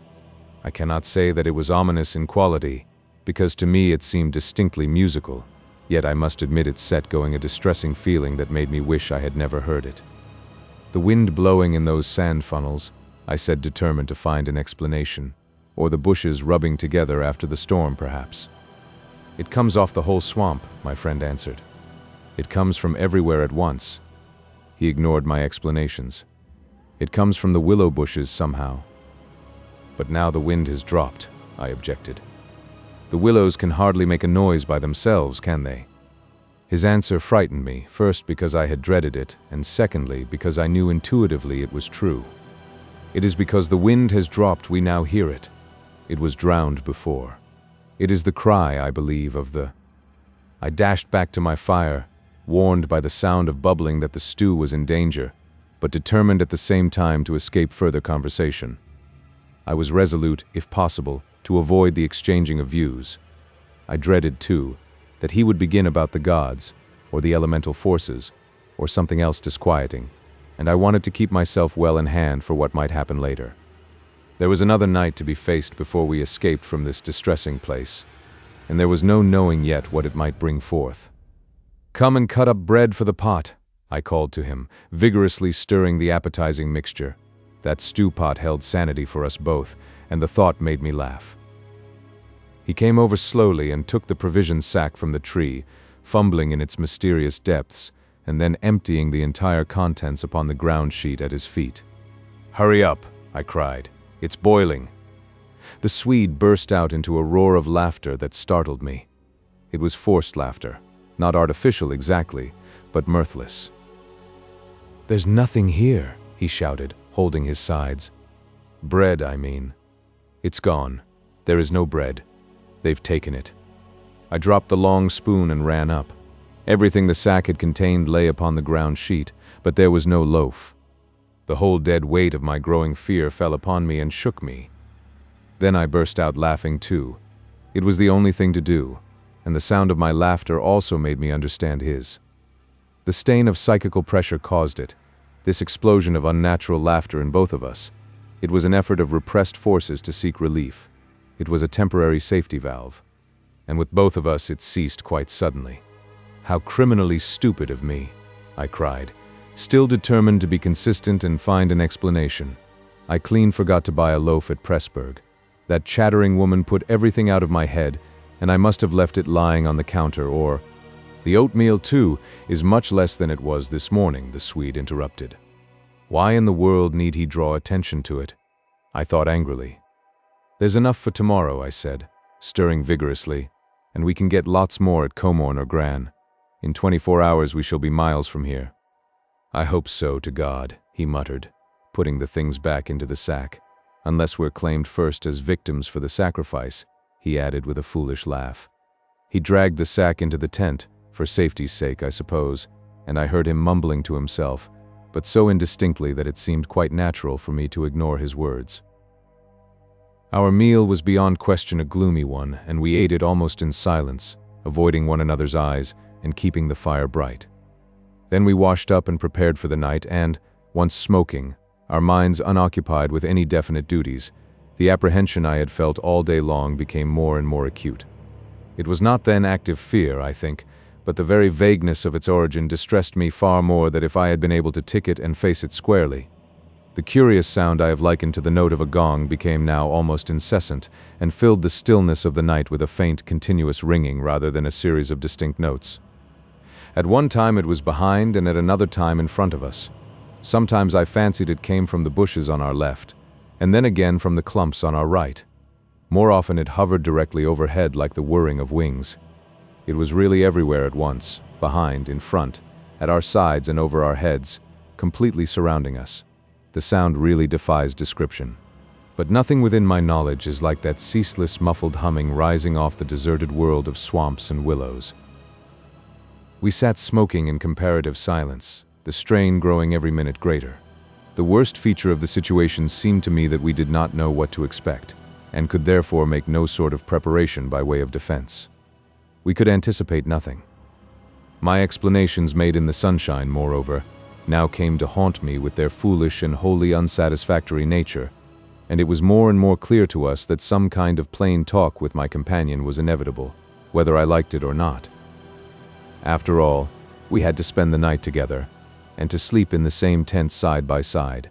I cannot say that it was ominous in quality, because to me it seemed distinctly musical, yet I must admit it set going a distressing feeling that made me wish I had never heard it. "The wind blowing in those sand funnels," I said, determined to find an explanation, "or the bushes rubbing together after the storm, perhaps." "It comes off the whole swamp," my friend answered. "It comes from everywhere at once." He ignored my explanations. "It comes from the willow bushes somehow." "But now the wind has dropped," I objected. "The willows can hardly make a noise by themselves, can they?" His answer frightened me, first because I had dreaded it, and secondly because I knew intuitively it was true. It is because the wind has dropped we now hear it. It was drowned before. It is the cry, I believe, of the... I dashed back to my fire, warned by the sound of bubbling that the stew was in danger, but determined at the same time to escape further conversation. I was resolute, if possible, to avoid the exchanging of views. I dreaded, too, that he would begin about the gods, or the elemental forces, or something else disquieting, and I wanted to keep myself well in hand for what might happen later. There was another night to be faced before we escaped from this distressing place, and there was no knowing yet what it might bring forth. "Come and cut up bread for the pot," I called to him, vigorously stirring the appetizing mixture. That stew pot held sanity for us both, and the thought made me laugh. He came over slowly and took the provision sack from the tree, fumbling in its mysterious depths, and then emptying the entire contents upon the ground sheet at his feet. "Hurry up," I cried. "It's boiling." The Swede burst out into a roar of laughter that startled me. It was forced laughter, not artificial exactly, but mirthless. "There's nothing here," he shouted, holding his sides. "Bread, I mean. It's gone. There is no bread. They've taken it." I dropped the long spoon and ran up. Everything the sack had contained lay upon the ground sheet, but there was no loaf. The whole dead weight of my growing fear fell upon me and shook me. Then I burst out laughing too. It was the only thing to do, and the sound of my laughter also made me understand his. The stain of psychical pressure caused it, this explosion of unnatural laughter in both of us. It was an effort of repressed forces to seek relief. It was a temporary safety valve. And with both of us it ceased quite suddenly. "How criminally stupid of me," I cried, still determined to be consistent and find an explanation. "I clean forgot to buy a loaf at Pressburg. That chattering woman put everything out of my head, and I must have left it lying on the counter, or—" "The oatmeal, too, is much less than it was this morning," the Swede interrupted. Why in the world need he draw attention to it? I thought angrily. "There's enough for tomorrow," I said, stirring vigorously, "and we can get lots more at Comorn or Gran. In 24 hours we shall be miles from here." "I hope so, to God," he muttered, putting the things back into the sack. "Unless we're claimed first as victims for the sacrifice," he added with a foolish laugh. He dragged the sack into the tent, for safety's sake, I suppose, and I heard him mumbling to himself, but so indistinctly that it seemed quite natural for me to ignore his words. Our meal was beyond question a gloomy one, and we ate it almost in silence, avoiding one another's eyes and keeping the fire bright. Then we washed up and prepared for the night, and, once smoking, our minds unoccupied with any definite duties, the apprehension I had felt all day long became more and more acute. It was not then active fear, I think, but the very vagueness of its origin distressed me far more than if I had been able to tick it and face it squarely. The curious sound I have likened to the note of a gong became now almost incessant, and filled the stillness of the night with a faint, continuous ringing rather than a series of distinct notes. At one time it was behind, and at another time in front of us. Sometimes I fancied it came from the bushes on our left, and then again from the clumps on our right. More often it hovered directly overhead like the whirring of wings. It was really everywhere at once, behind, in front, at our sides and over our heads, completely surrounding us. The sound really defies description. But nothing within my knowledge is like that ceaseless muffled humming rising off the deserted world of swamps and willows. We sat smoking in comparative silence, the strain growing every minute greater. The worst feature of the situation seemed to me that we did not know what to expect, and could therefore make no sort of preparation by way of defense. We could anticipate nothing. My explanations made in the sunshine, moreover, now came to haunt me with their foolish and wholly unsatisfactory nature, and it was more and more clear to us that some kind of plain talk with my companion was inevitable, whether I liked it or not. After all, we had to spend the night together, and to sleep in the same tent side by side.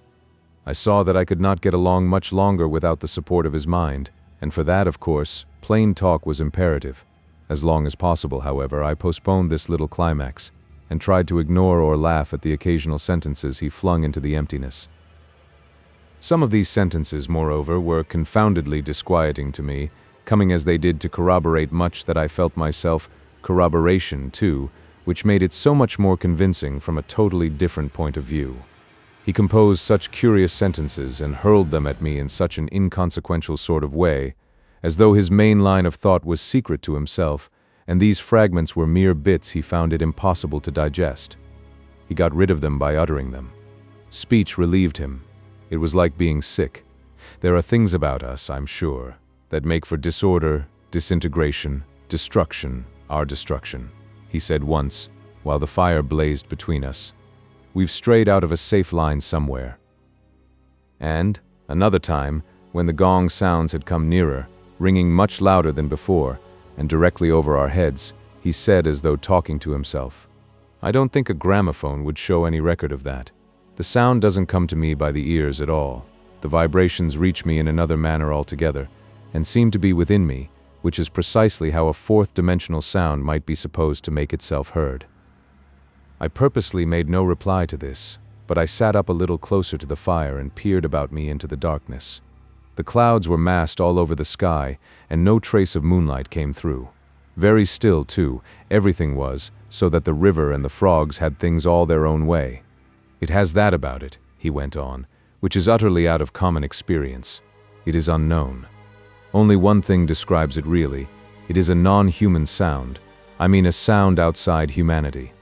I saw that I could not get along much longer without the support of his mind, and for that, of course, plain talk was imperative. As long as possible, however, I postponed this little climax, and tried to ignore or laugh at the occasional sentences he flung into the emptiness. Some of these sentences, moreover, were confoundedly disquieting to me, coming as they did to corroborate much that I felt myself, corroboration, too, which made it so much more convincing from a totally different point of view. He composed such curious sentences and hurled them at me in such an inconsequential sort of way, as though his main line of thought was secret to himself, and these fragments were mere bits he found it impossible to digest. He got rid of them by uttering them. Speech relieved him. It was like being sick. There are things about us, I'm sure, that make for disorder, disintegration, destruction, our destruction, he said once, while the fire blazed between us. We've strayed out of a safe line somewhere. And, another time, when the gong sounds had come nearer, ringing much louder than before, and directly over our heads, he said as though talking to himself, "I don't think a gramophone would show any record of that. The sound doesn't come to me by the ears at all. The vibrations reach me in another manner altogether, and seem to be within me, which is precisely how a fourth-dimensional sound might be supposed to make itself heard." I purposely made no reply to this, but I sat up a little closer to the fire and peered about me into the darkness. The clouds were massed all over the sky, and no trace of moonlight came through. Very still, too, everything was, so that the river and the frogs had things all their own way. "It has that about it," he went on, "which is utterly out of common experience. It is unknown. Only one thing describes it really. It is a non-human sound. I mean a sound outside humanity."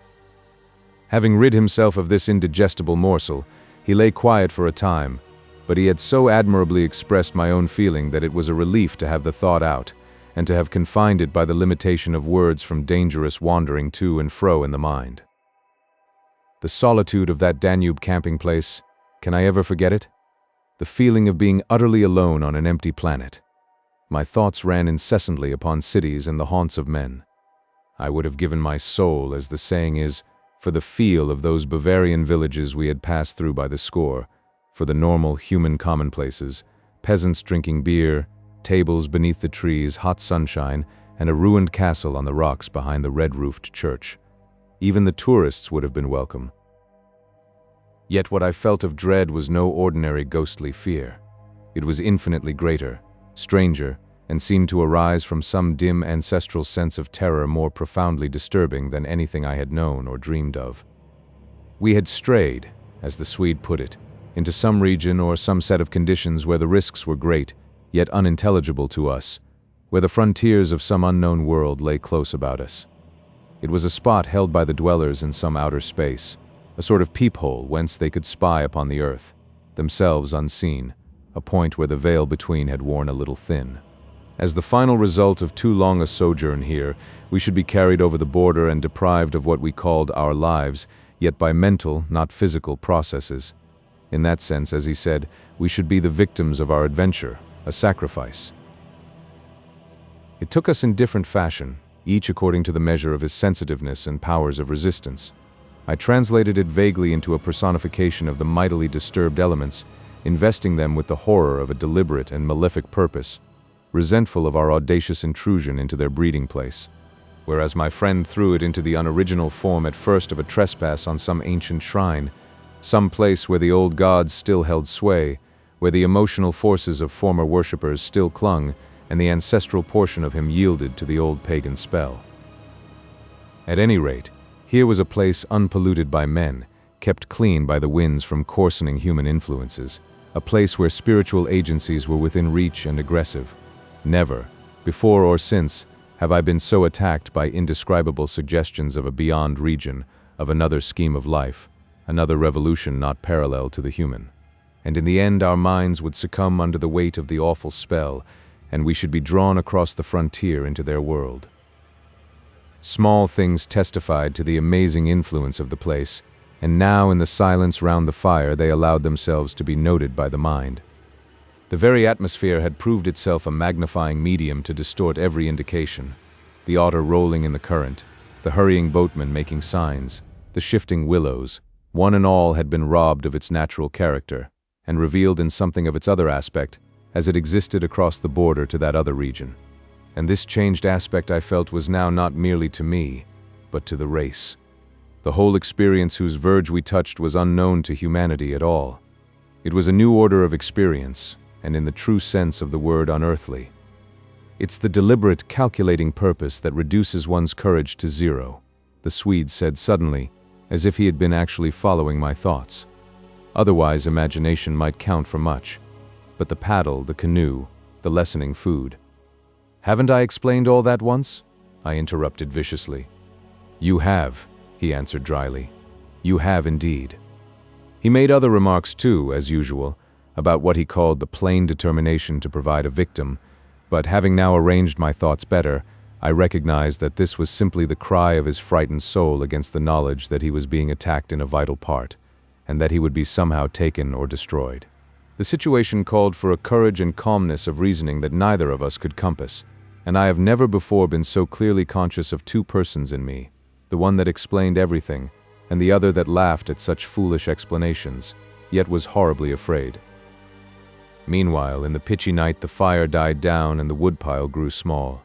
Having rid himself of this indigestible morsel, he lay quiet for a time, but he had so admirably expressed my own feeling that it was a relief to have the thought out, and to have confined it by the limitation of words from dangerous wandering to and fro in the mind. The solitude of that Danube camping place, can I ever forget it? The feeling of being utterly alone on an empty planet. My thoughts ran incessantly upon cities and the haunts of men. I would have given my soul, as the saying is, for the feel of those Bavarian villages we had passed through by the score, for the normal human commonplaces, peasants drinking beer, tables beneath the trees, hot sunshine, and a ruined castle on the rocks behind the red-roofed church. Even the tourists would have been welcome. Yet what I felt of dread was no ordinary ghostly fear. It was infinitely greater, stranger, and seemed to arise from some dim ancestral sense of terror more profoundly disturbing than anything I had known or dreamed of. We had strayed, as the Swede put it, into some region or some set of conditions where the risks were great, yet unintelligible to us, where the frontiers of some unknown world lay close about us. It was a spot held by the dwellers in some outer space, a sort of peephole whence they could spy upon the earth, themselves unseen, a point where the veil between had worn a little thin. As the final result of too long a sojourn here, we should be carried over the border and deprived of what we called our lives, yet by mental, not physical, processes. In that sense, as he said, we should be the victims of our adventure, a sacrifice. It took us in different fashion, each according to the measure of his sensitiveness and powers of resistance. I translated it vaguely into a personification of the mightily disturbed elements, investing them with the horror of a deliberate and malefic purpose, resentful of our audacious intrusion into their breeding place, whereas my friend threw it into the unoriginal form at first of a trespass on some ancient shrine, some place where the old gods still held sway, where the emotional forces of former worshippers still clung, and the ancestral portion of him yielded to the old pagan spell. At any rate, here was a place unpolluted by men, kept clean by the winds from coarsening human influences, a place where spiritual agencies were within reach and aggressive. Never, before or since, have I been so attacked by indescribable suggestions of a beyond region, of another scheme of life, another revolution not parallel to the human. And in the end our minds would succumb under the weight of the awful spell, and we should be drawn across the frontier into their world. Small things testified to the amazing influence of the place, and now in the silence round the fire they allowed themselves to be noted by the mind. The very atmosphere had proved itself a magnifying medium to distort every indication. The otter rolling in the current, the hurrying boatmen making signs, the shifting willows, one and all had been robbed of its natural character, and revealed in something of its other aspect, as it existed across the border to that other region. And this changed aspect I felt was now not merely to me, but to the race. The whole experience whose verge we touched was unknown to humanity at all. It was a new order of experience, and in the true sense of the word unearthly. It's the deliberate, calculating purpose that reduces one's courage to zero. the Swede said suddenly, as if he had been actually following my thoughts. Otherwise, imagination might count for much. But the paddle, the canoe, the lessening food. "Haven't I explained all that once?" I interrupted viciously. "You have," he answered dryly. "You have indeed." He made other remarks too, as usual, about what he called the plain determination to provide a victim, but having now arranged my thoughts better, I recognized that this was simply the cry of his frightened soul against the knowledge that he was being attacked in a vital part, and that he would be somehow taken or destroyed. The situation called for a courage and calmness of reasoning that neither of us could compass, and I have never before been so clearly conscious of two persons in me, the one that explained everything, and the other that laughed at such foolish explanations, yet was horribly afraid. Meanwhile, in the pitchy night, the fire died down and the woodpile grew small.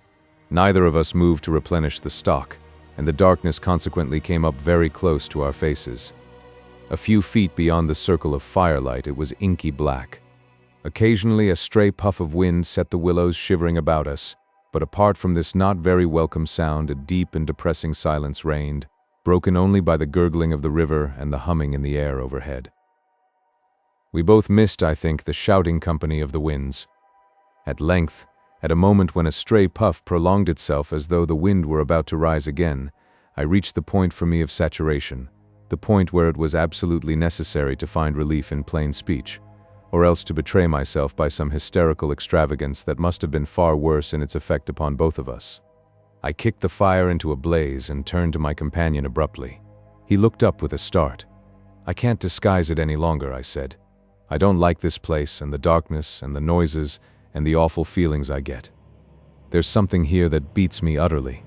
Neither of us moved to replenish the stock, and the darkness consequently came up very close to our faces. A few feet beyond the circle of firelight, it was inky black. Occasionally, a stray puff of wind set the willows shivering about us, but apart from this not very welcome sound, a deep and depressing silence reigned, broken only by the gurgling of the river and the humming in the air overhead. We both missed, I think, the shouting company of the winds. At length, at a moment when a stray puff prolonged itself as though the wind were about to rise again, I reached the point for me of saturation, the point where it was absolutely necessary to find relief in plain speech, or else to betray myself by some hysterical extravagance that must have been far worse in its effect upon both of us. I kicked the fire into a blaze and turned to my companion abruptly. He looked up with a start. "I can't disguise it any longer," I said. "I don't like this place and the darkness and the noises and the awful feelings I get. There's something here that beats me utterly.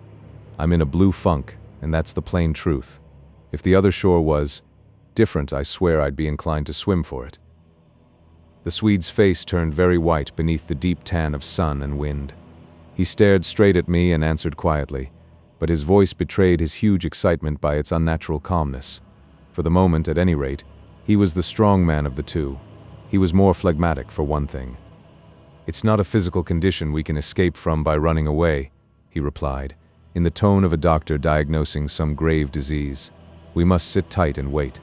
I'm in a blue funk, and that's the plain truth. If the other shore was different, I swear I'd be inclined to swim for it." The Swede's face turned very white beneath the deep tan of sun and wind. He stared straight at me and answered quietly, but his voice betrayed his huge excitement by its unnatural calmness. For the moment, at any rate, he was the strong man of the two. He was more phlegmatic, for one thing. "It's not a physical condition we can escape from by running away," he replied, in the tone of a doctor diagnosing some grave disease. "We must sit tight and wait.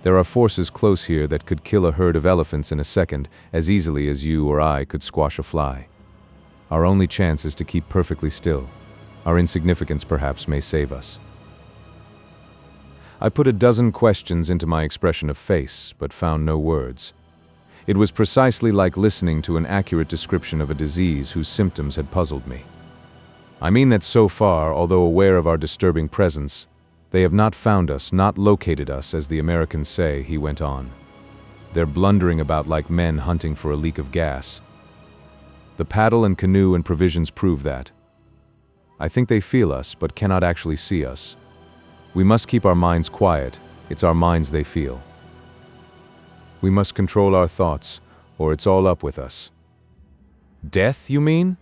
There are forces close here that could kill a herd of elephants in a second as easily as you or I could squash a fly. Our only chance is to keep perfectly still. Our insignificance perhaps may save us." I put a dozen questions into my expression of face, but found no words. It was precisely like listening to an accurate description of a disease whose symptoms had puzzled me. "I mean that so far, although aware of our disturbing presence, they have not found us, not located us, as the Americans say," he went on. "They're blundering about like men hunting for a leak of gas. The paddle and canoe and provisions prove that. I think they feel us, but cannot actually see us. We must keep our minds quiet. It's our minds they feel. We must control our thoughts, or it's all up with us." "Death, you mean?"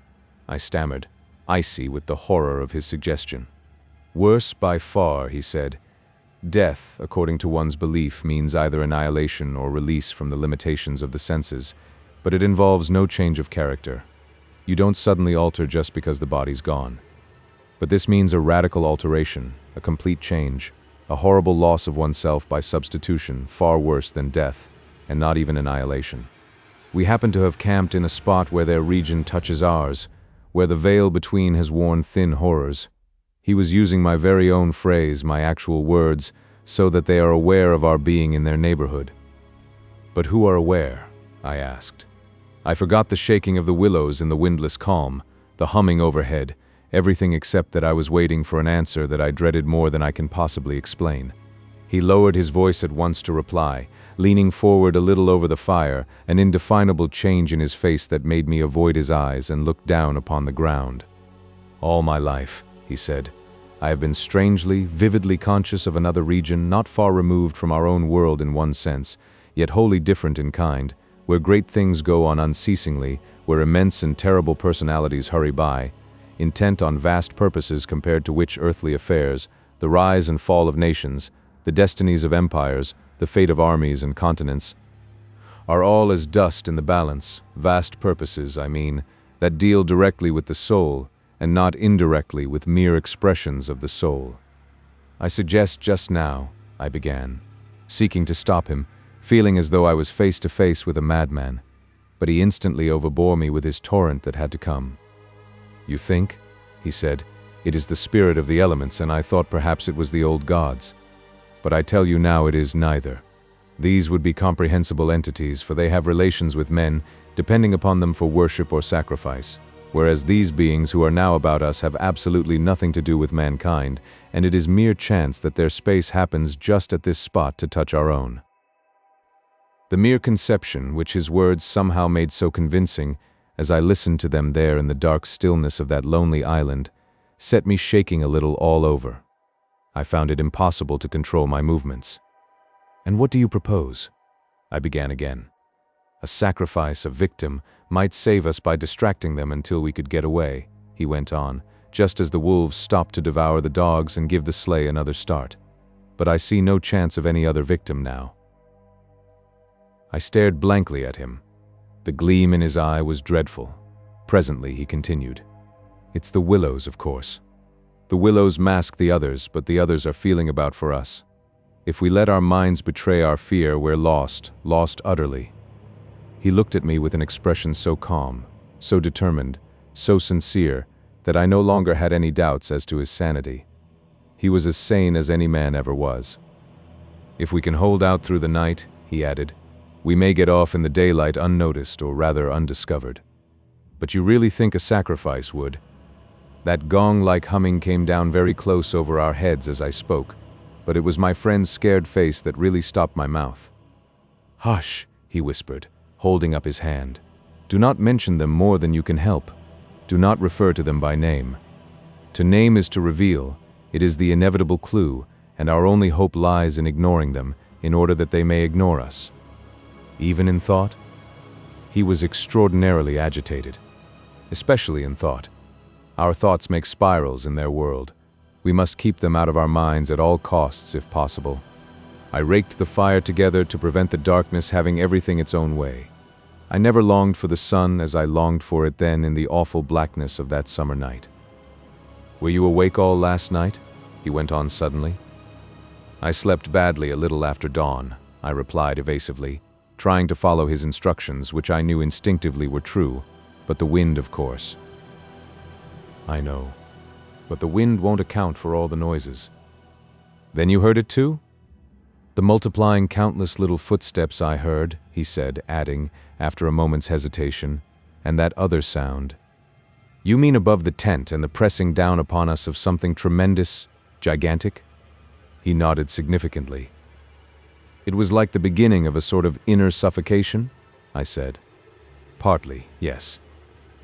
I stammered, icy with the horror of his suggestion. "Worse by far," he said. "Death, according to one's belief, means either annihilation or release from the limitations of the senses, but it involves no change of character. You don't suddenly alter just because the body's gone. But this means a radical alteration, a complete change, a horrible loss of oneself by substitution, far worse than death, and not even annihilation. We happen to have camped in a spot where their region touches ours, where the veil between has worn thin horrors." He was using my very own phrase, my actual words, so that they are aware of our being in their neighborhood. "But who are aware?" I asked. I forgot the shaking of the willows in the windless calm, the humming overhead, everything except that I was waiting for an answer that I dreaded more than I can possibly explain. He lowered his voice at once to reply, leaning forward a little over the fire, an indefinable change in his face that made me avoid his eyes and look down upon the ground. "All my life," he said, "I have been strangely, vividly conscious of another region not far removed from our own world in one sense, yet wholly different in kind, where great things go on unceasingly, where immense and terrible personalities hurry by, intent on vast purposes compared to which earthly affairs, the rise and fall of nations, the destinies of empires, the fate of armies and continents, are all as dust in the balance, vast purposes, I mean, that deal directly with the soul, and not indirectly with mere expressions of the soul. I suggest just now, I began, seeking to stop him, feeling as though I was face to face with a madman. But he instantly overbore me with his torrent that had to come. "You think?" he said. "It is the spirit of the elements, and I thought perhaps it was the old gods. But I tell you now it is neither. These would be comprehensible entities, for they have relations with men, depending upon them for worship or sacrifice, whereas these beings who are now about us have absolutely nothing to do with mankind, and it is mere chance that their space happens just at this spot to touch our own." The mere conception, which his words somehow made so convincing, as I listened to them there in the dark stillness of that lonely island, set me shaking a little all over. I found it impossible to control my movements. "And what do you propose?" I began again. "A sacrifice, a victim, might save us by distracting them until we could get away," he went on, just as the wolves stopped to devour the dogs and give the sleigh another start. "But I see no chance of any other victim now." I stared blankly at him. The gleam in his eye was dreadful. Presently he continued. "It's the Willows, of course. The Willows mask the others, but the others are feeling about for us. If we let our minds betray our fear, we're lost utterly." He looked at me with an expression so calm, so determined, so sincere, that I no longer had any doubts as to his sanity. He was as sane as any man ever was. "If we can hold out through the night," he added, "we may get off in the daylight unnoticed, or rather undiscovered. But you really think a sacrifice would?" That gong-like humming came down very close over our heads as I spoke, but it was my friend's scared face that really stopped my mouth. "Hush," he whispered, holding up his hand. "Do not mention them more than you can help. Do not refer to them by name. To name is to reveal. It is the inevitable clue, and our only hope lies in ignoring them, in order that they may ignore us." "Even in thought?" He was extraordinarily agitated. "Especially in thought. Our thoughts make spirals in their world. We must keep them out of our minds at all costs if possible." I raked the fire together to prevent the darkness having everything its own way. I never longed for the sun as I longed for it then in the awful blackness of that summer night. "Were you awake all last night?" he went on suddenly. "I slept badly a little after dawn," I replied evasively, trying to follow his instructions, which I knew instinctively were true, but the wind, of course. "I know, but the wind won't account for all the noises." "Then you heard it too?" "The multiplying countless little footsteps I heard," he said, adding, after a moment's hesitation, "and that other sound." "You mean above the tent and the pressing down upon us of something tremendous, gigantic?" He nodded significantly. "It was like the beginning of a sort of inner suffocation?" I said. "Partly, yes.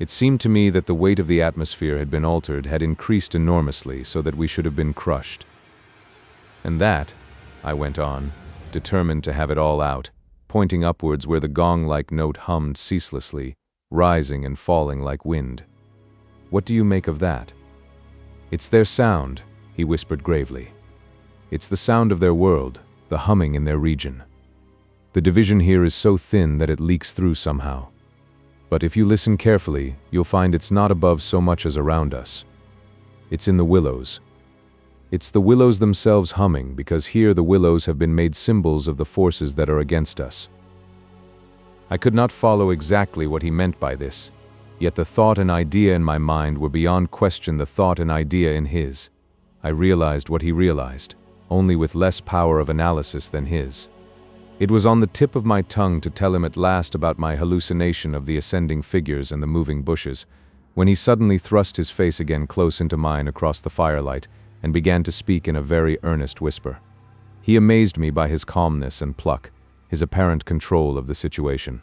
It seemed to me that the weight of the atmosphere had been altered, had increased enormously, so that we should have been crushed. And that," I went on, determined to have it all out, pointing upwards where the gong-like note hummed ceaselessly, rising and falling like wind. "What do you make of that?" "It's their sound," he whispered gravely. "It's the sound of their world, the humming in their region. The division here is so thin that it leaks through somehow. But if you listen carefully, you'll find it's not above so much as around us. It's in the willows. It's the willows themselves humming, because here the willows have been made symbols of the forces that are against us." I could not follow exactly what he meant by this, yet the thought and idea in my mind were beyond question the thought and idea in his. I realized what he realized, only with less power of analysis than his. It was on the tip of my tongue to tell him at last about my hallucination of the ascending figures and the moving bushes, when he suddenly thrust his face again close into mine across the firelight and began to speak in a very earnest whisper. He amazed me by his calmness and pluck, his apparent control of the situation.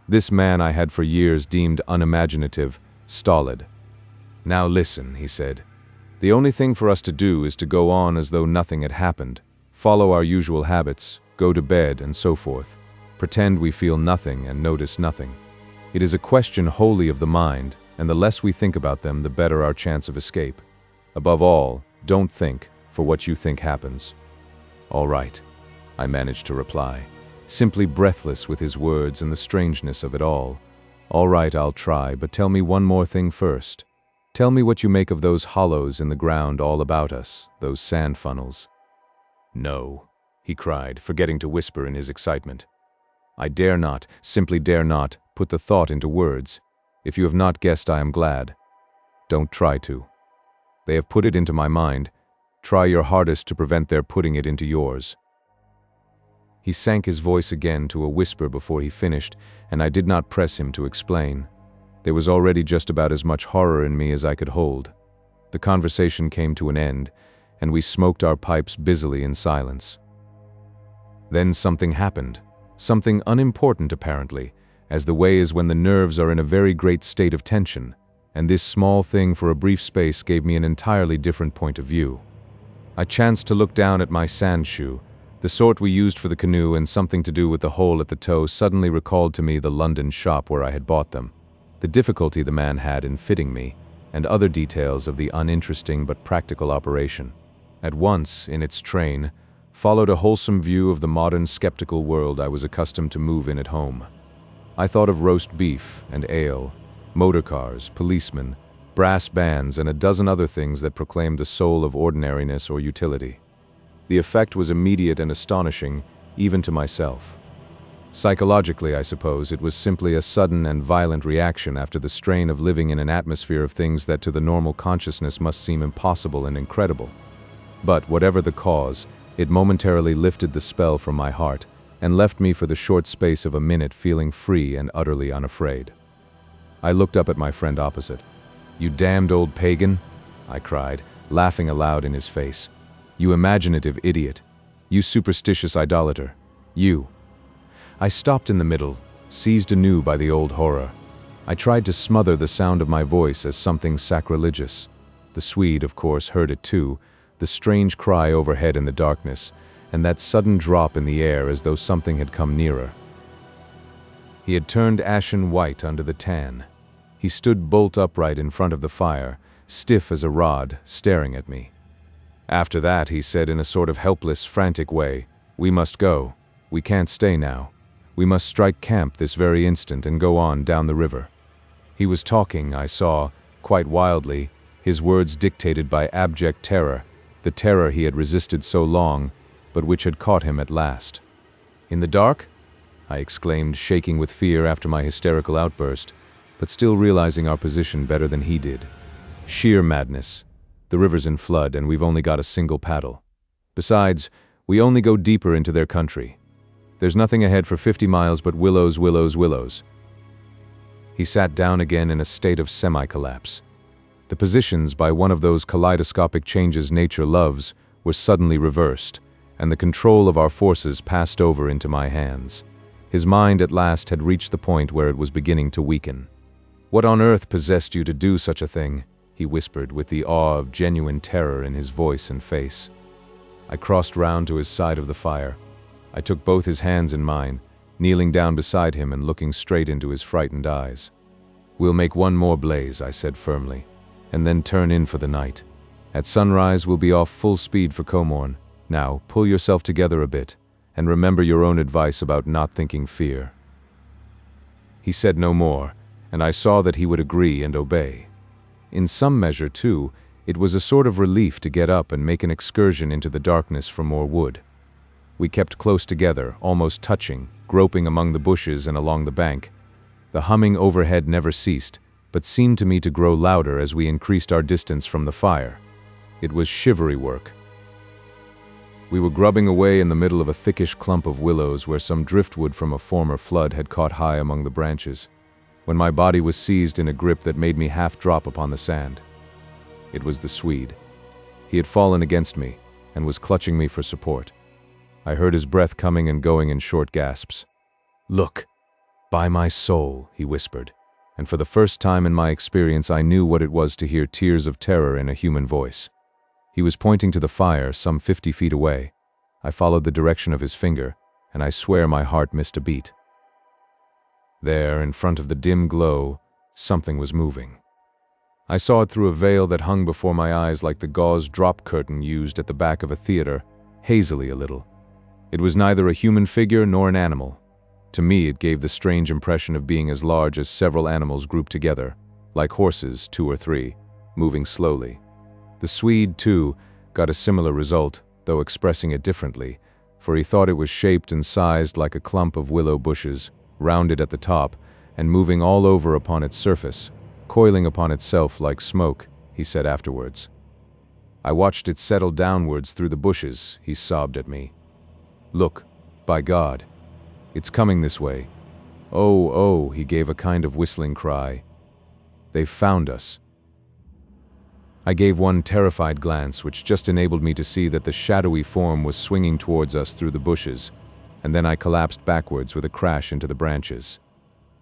This man I had for years deemed unimaginative, stolid. "Now listen," he said. "The only thing for us to do is to go on as though nothing had happened, follow our usual habits, go to bed, and so forth. Pretend we feel nothing and notice nothing. It is a question wholly of the mind, and the less we think about them, the better our chance of escape. Above all, don't think, for what you think happens." "All right," I managed to reply, simply breathless with his words and the strangeness of it all. "All right, I'll try, but tell me one more thing first. Tell me what you make of those hollows in the ground all about us, those sand funnels." "No," he cried, forgetting to whisper in his excitement. "I dare not, simply dare not, put the thought into words. If you have not guessed, I am glad. Don't try to. They have put it into my mind. Try your hardest to prevent their putting it into yours." He sank his voice again to a whisper before he finished, and I did not press him to explain. There was already just about as much horror in me as I could hold. The conversation came to an end, and we smoked our pipes busily in silence. Then something happened, something unimportant apparently, as the way is when the nerves are in a very great state of tension, and this small thing for a brief space gave me an entirely different point of view. I chanced to look down at my sand shoe. The sort we used for the canoe, and something to do with the hole at the toe suddenly recalled to me the London shop where I had bought them, the difficulty the man had in fitting me, and other details of the uninteresting but practical operation. At once, in its train, followed a wholesome view of the modern skeptical world I was accustomed to move in at home. I thought of roast beef and ale, motor cars, policemen, brass bands, and a dozen other things that proclaimed the soul of ordinariness or utility. The effect was immediate and astonishing, even to myself. Psychologically, I suppose, it was simply a sudden and violent reaction after the strain of living in an atmosphere of things that to the normal consciousness must seem impossible and incredible. But whatever the cause, it momentarily lifted the spell from my heart and left me for the short space of a minute feeling free and utterly unafraid. I looked up at my friend opposite. "You damned old pagan," I cried, laughing aloud in his face. "You imaginative idiot. You superstitious idolater. You." I stopped in the middle, seized anew by the old horror. I tried to smother the sound of my voice as something sacrilegious. The Swede, of course, heard it too, the strange cry overhead in the darkness, and that sudden drop in the air as though something had come nearer. He had turned ashen white under the tan. He stood bolt upright in front of the fire, stiff as a rod, staring at me. After that, he said in a sort of helpless, frantic way, "We must go. We can't stay now. We must strike camp this very instant and go on down the river." He was talking, I saw, quite wildly, his words dictated by abject terror, the terror he had resisted so long, but which had caught him at last. "In the dark?" I exclaimed, shaking with fear after my hysterical outburst, but still realizing our position better than he did. "Sheer madness. The river's in flood, and we've only got a single paddle. Besides, we only go deeper into their country. There's nothing ahead for 50 miles but willows, willows, willows." He sat down again in a state of semi-collapse. The positions, by one of those kaleidoscopic changes nature loves, were suddenly reversed, and the control of our forces passed over into my hands. His mind at last had reached the point where it was beginning to weaken. "What on earth possessed you to do such a thing?" he whispered, with the awe of genuine terror in his voice and face. I crossed round to his side of the fire. I took both his hands in mine, kneeling down beside him and looking straight into his frightened eyes. "We'll make one more blaze," I said firmly, "and then turn in for the night. At sunrise we'll be off full speed for Comorn. Now, pull yourself together a bit, and remember your own advice about not thinking fear." He said no more, and I saw that he would agree and obey. In some measure, too, it was a sort of relief to get up and make an excursion into the darkness for more wood. We kept close together, almost touching, groping among the bushes and along the bank. The humming overhead never ceased, but seemed to me to grow louder as we increased our distance from the fire. It was shivery work. We were grubbing away in the middle of a thickish clump of willows where some driftwood from a former flood had caught high among the branches, when my body was seized in a grip that made me half drop upon the sand. It was the Swede. He had fallen against me and was clutching me for support. I heard his breath coming and going in short gasps. "Look, by my soul," he whispered, and for the first time in my experience I knew what it was to hear tears of terror in a human voice. He was pointing to the fire some 50 feet away. I followed the direction of his finger, and I swear my heart missed a beat. There, in front of the dim glow, something was moving. I saw it through a veil that hung before my eyes like the gauze drop curtain used at the back of a theater, hazily a little. It was neither a human figure nor an animal. To me it gave the strange impression of being as large as several animals grouped together, like horses, 2 or 3, moving slowly. The Swede, too, got a similar result, though expressing it differently, for he thought it was shaped and sized like a clump of willow bushes, rounded at the top, and moving all over upon its surface, coiling upon itself like smoke, he said afterwards. I watched it settle downwards through the bushes, he sobbed at me. Look, by God, it's coming this way. Oh, oh, he gave a kind of whistling cry. They've found us. I gave one terrified glance, which just enabled me to see that the shadowy form was swinging towards us through the bushes, and then I collapsed backwards with a crash into the branches.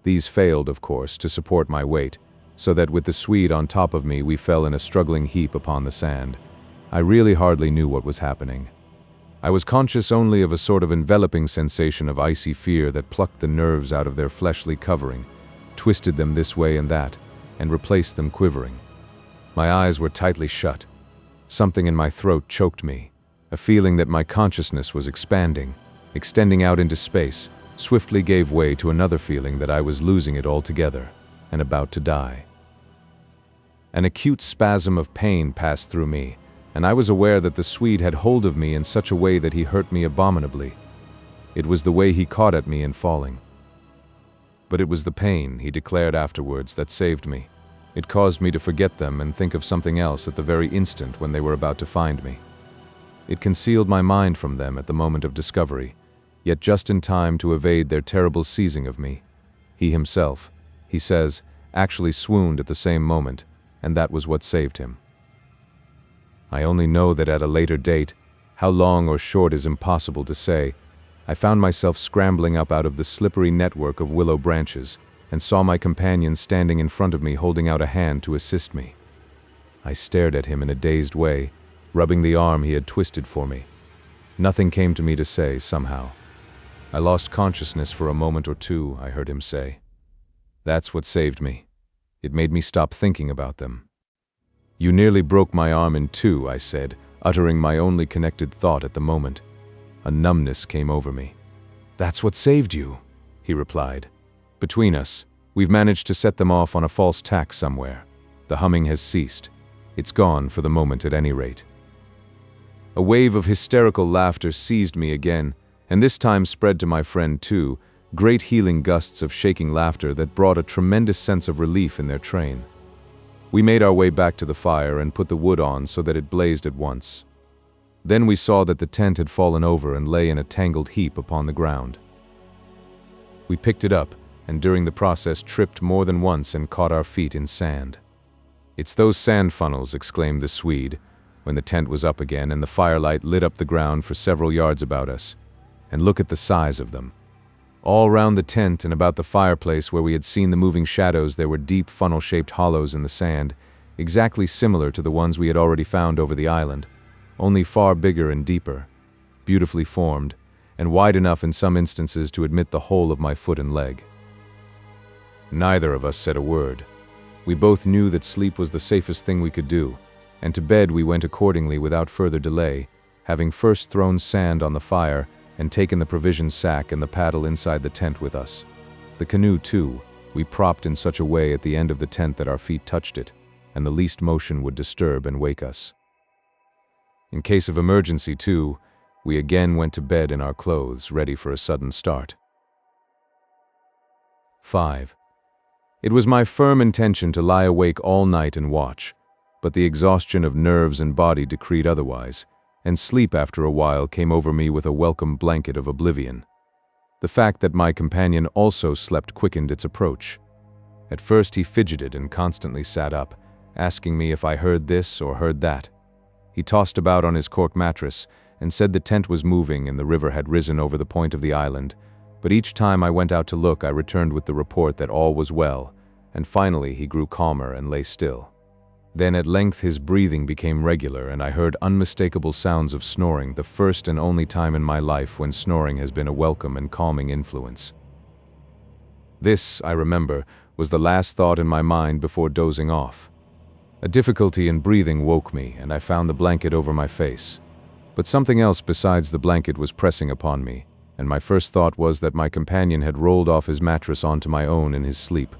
These failed, of course, to support my weight, so that with the Swede on top of me we fell in a struggling heap upon the sand. I really hardly knew what was happening. I was conscious only of a sort of enveloping sensation of icy fear that plucked the nerves out of their fleshly covering, twisted them this way and that, and replaced them quivering. My eyes were tightly shut. Something in my throat choked me. A feeling that my consciousness was expanding, extending out into space, swiftly gave way to another feeling that I was losing it altogether and about to die. An acute spasm of pain passed through me, and I was aware that the Swede had hold of me in such a way that he hurt me abominably. It was the way he caught at me in falling. But it was the pain, he declared afterwards, that saved me. It caused me to forget them and think of something else at the very instant when they were about to find me. It concealed my mind from them at the moment of discovery, yet just in time to evade their terrible seizing of me. He himself, he says, actually swooned at the same moment, and that was what saved him. I only know that at a later date, how long or short is impossible to say, I found myself scrambling up out of the slippery network of willow branches, and saw my companion standing in front of me holding out a hand to assist me. I stared at him in a dazed way, rubbing the arm he had twisted for me. Nothing came to me to say, somehow. I lost consciousness for a moment or two, I heard him say. That's what saved me. It made me stop thinking about them. You nearly broke my arm in two, I said, uttering my only connected thought at the moment. A numbness came over me. That's what saved you, he replied. Between us, we've managed to set them off on a false tack somewhere. The humming has ceased. It's gone for the moment at any rate. A wave of hysterical laughter seized me again, and this time spread to my friend too, great healing gusts of shaking laughter that brought a tremendous sense of relief in their train. We made our way back to the fire and put the wood on so that it blazed at once. Then we saw that the tent had fallen over and lay in a tangled heap upon the ground. We picked it up, and during the process tripped more than once and caught our feet in sand. It's those sand funnels, exclaimed the Swede, when the tent was up again and the firelight lit up the ground for several yards about us. And look at the size of them. All round the tent and about the fireplace where we had seen the moving shadows there were deep funnel-shaped hollows in the sand, exactly similar to the ones we had already found over the island, only far bigger and deeper, beautifully formed, and wide enough in some instances to admit the whole of my foot and leg. Neither of us said a word. We both knew that sleep was the safest thing we could do, and to bed we went accordingly without further delay, having first thrown sand on the fire and taken the provision sack and the paddle inside the tent with us. The canoe, too, we propped in such a way at the end of the tent that our feet touched it, and the least motion would disturb and wake us. In case of emergency, too, we again went to bed in our clothes, ready for a sudden start. 5. It was my firm intention to lie awake all night and watch, but the exhaustion of nerves and body decreed otherwise, and sleep after a while came over me with a welcome blanket of oblivion. The fact that my companion also slept quickened its approach. At first he fidgeted and constantly sat up, asking me if I heard this or heard that. He tossed about on his cork mattress and said the tent was moving and the river had risen over the point of the island, but each time I went out to look I returned with the report that all was well, and finally he grew calmer and lay still. Then at length his breathing became regular and I heard unmistakable sounds of snoring, the first and only time in my life when snoring has been a welcome and calming influence. This, I remember, was the last thought in my mind before dozing off. A difficulty in breathing woke me and I found the blanket over my face. But something else besides the blanket was pressing upon me, and my first thought was that my companion had rolled off his mattress onto my own in his sleep.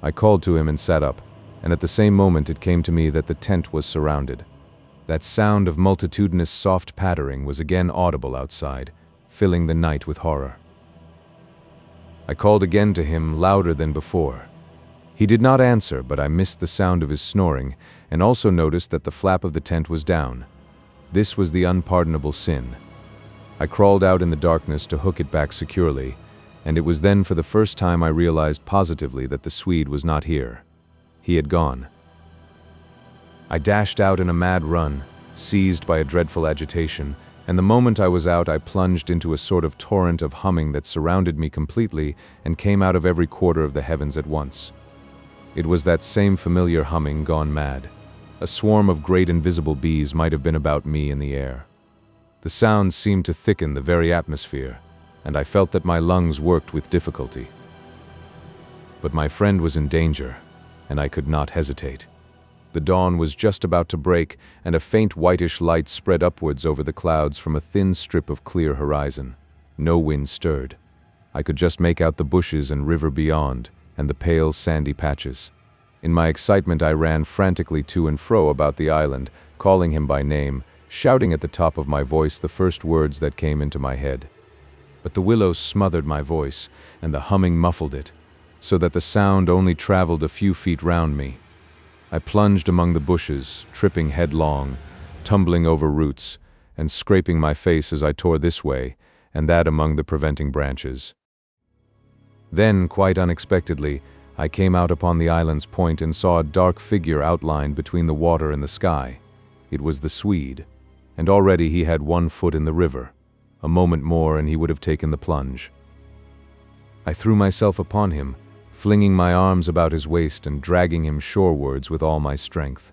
I called to him and sat up, and at the same moment it came to me that the tent was surrounded. That sound of multitudinous soft pattering was again audible outside, filling the night with horror. I called again to him, louder than before. He did not answer, but I missed the sound of his snoring, and also noticed that the flap of the tent was down. This was the unpardonable sin. I crawled out in the darkness to hook it back securely, and it was then for the first time I realized positively that the Swede was not here. He had gone. I dashed out in a mad run, seized by a dreadful agitation, and the moment I was out I plunged into a sort of torrent of humming that surrounded me completely and came out of every quarter of the heavens at once. It was that same familiar humming gone mad. A swarm of great invisible bees might have been about me in the air. The sound seemed to thicken the very atmosphere, and I felt that my lungs worked with difficulty. But my friend was in danger, and I could not hesitate. The dawn was just about to break, and a faint whitish light spread upwards over the clouds from a thin strip of clear horizon. No wind stirred. I could just make out the bushes and river beyond, and the pale sandy patches. In my excitement I ran frantically to and fro about the island, calling him by name, shouting at the top of my voice the first words that came into my head. But the willows smothered my voice, and the humming muffled it, so that the sound only traveled a few feet round me. I plunged among the bushes, tripping headlong, tumbling over roots, and scraping my face as I tore this way and that among the preventing branches. Then, quite unexpectedly, I came out upon the island's point and saw a dark figure outlined between the water and the sky. It was the Swede, and already he had one foot in the river. A moment more and he would have taken the plunge. I threw myself upon him, flinging my arms about his waist and dragging him shorewards with all my strength.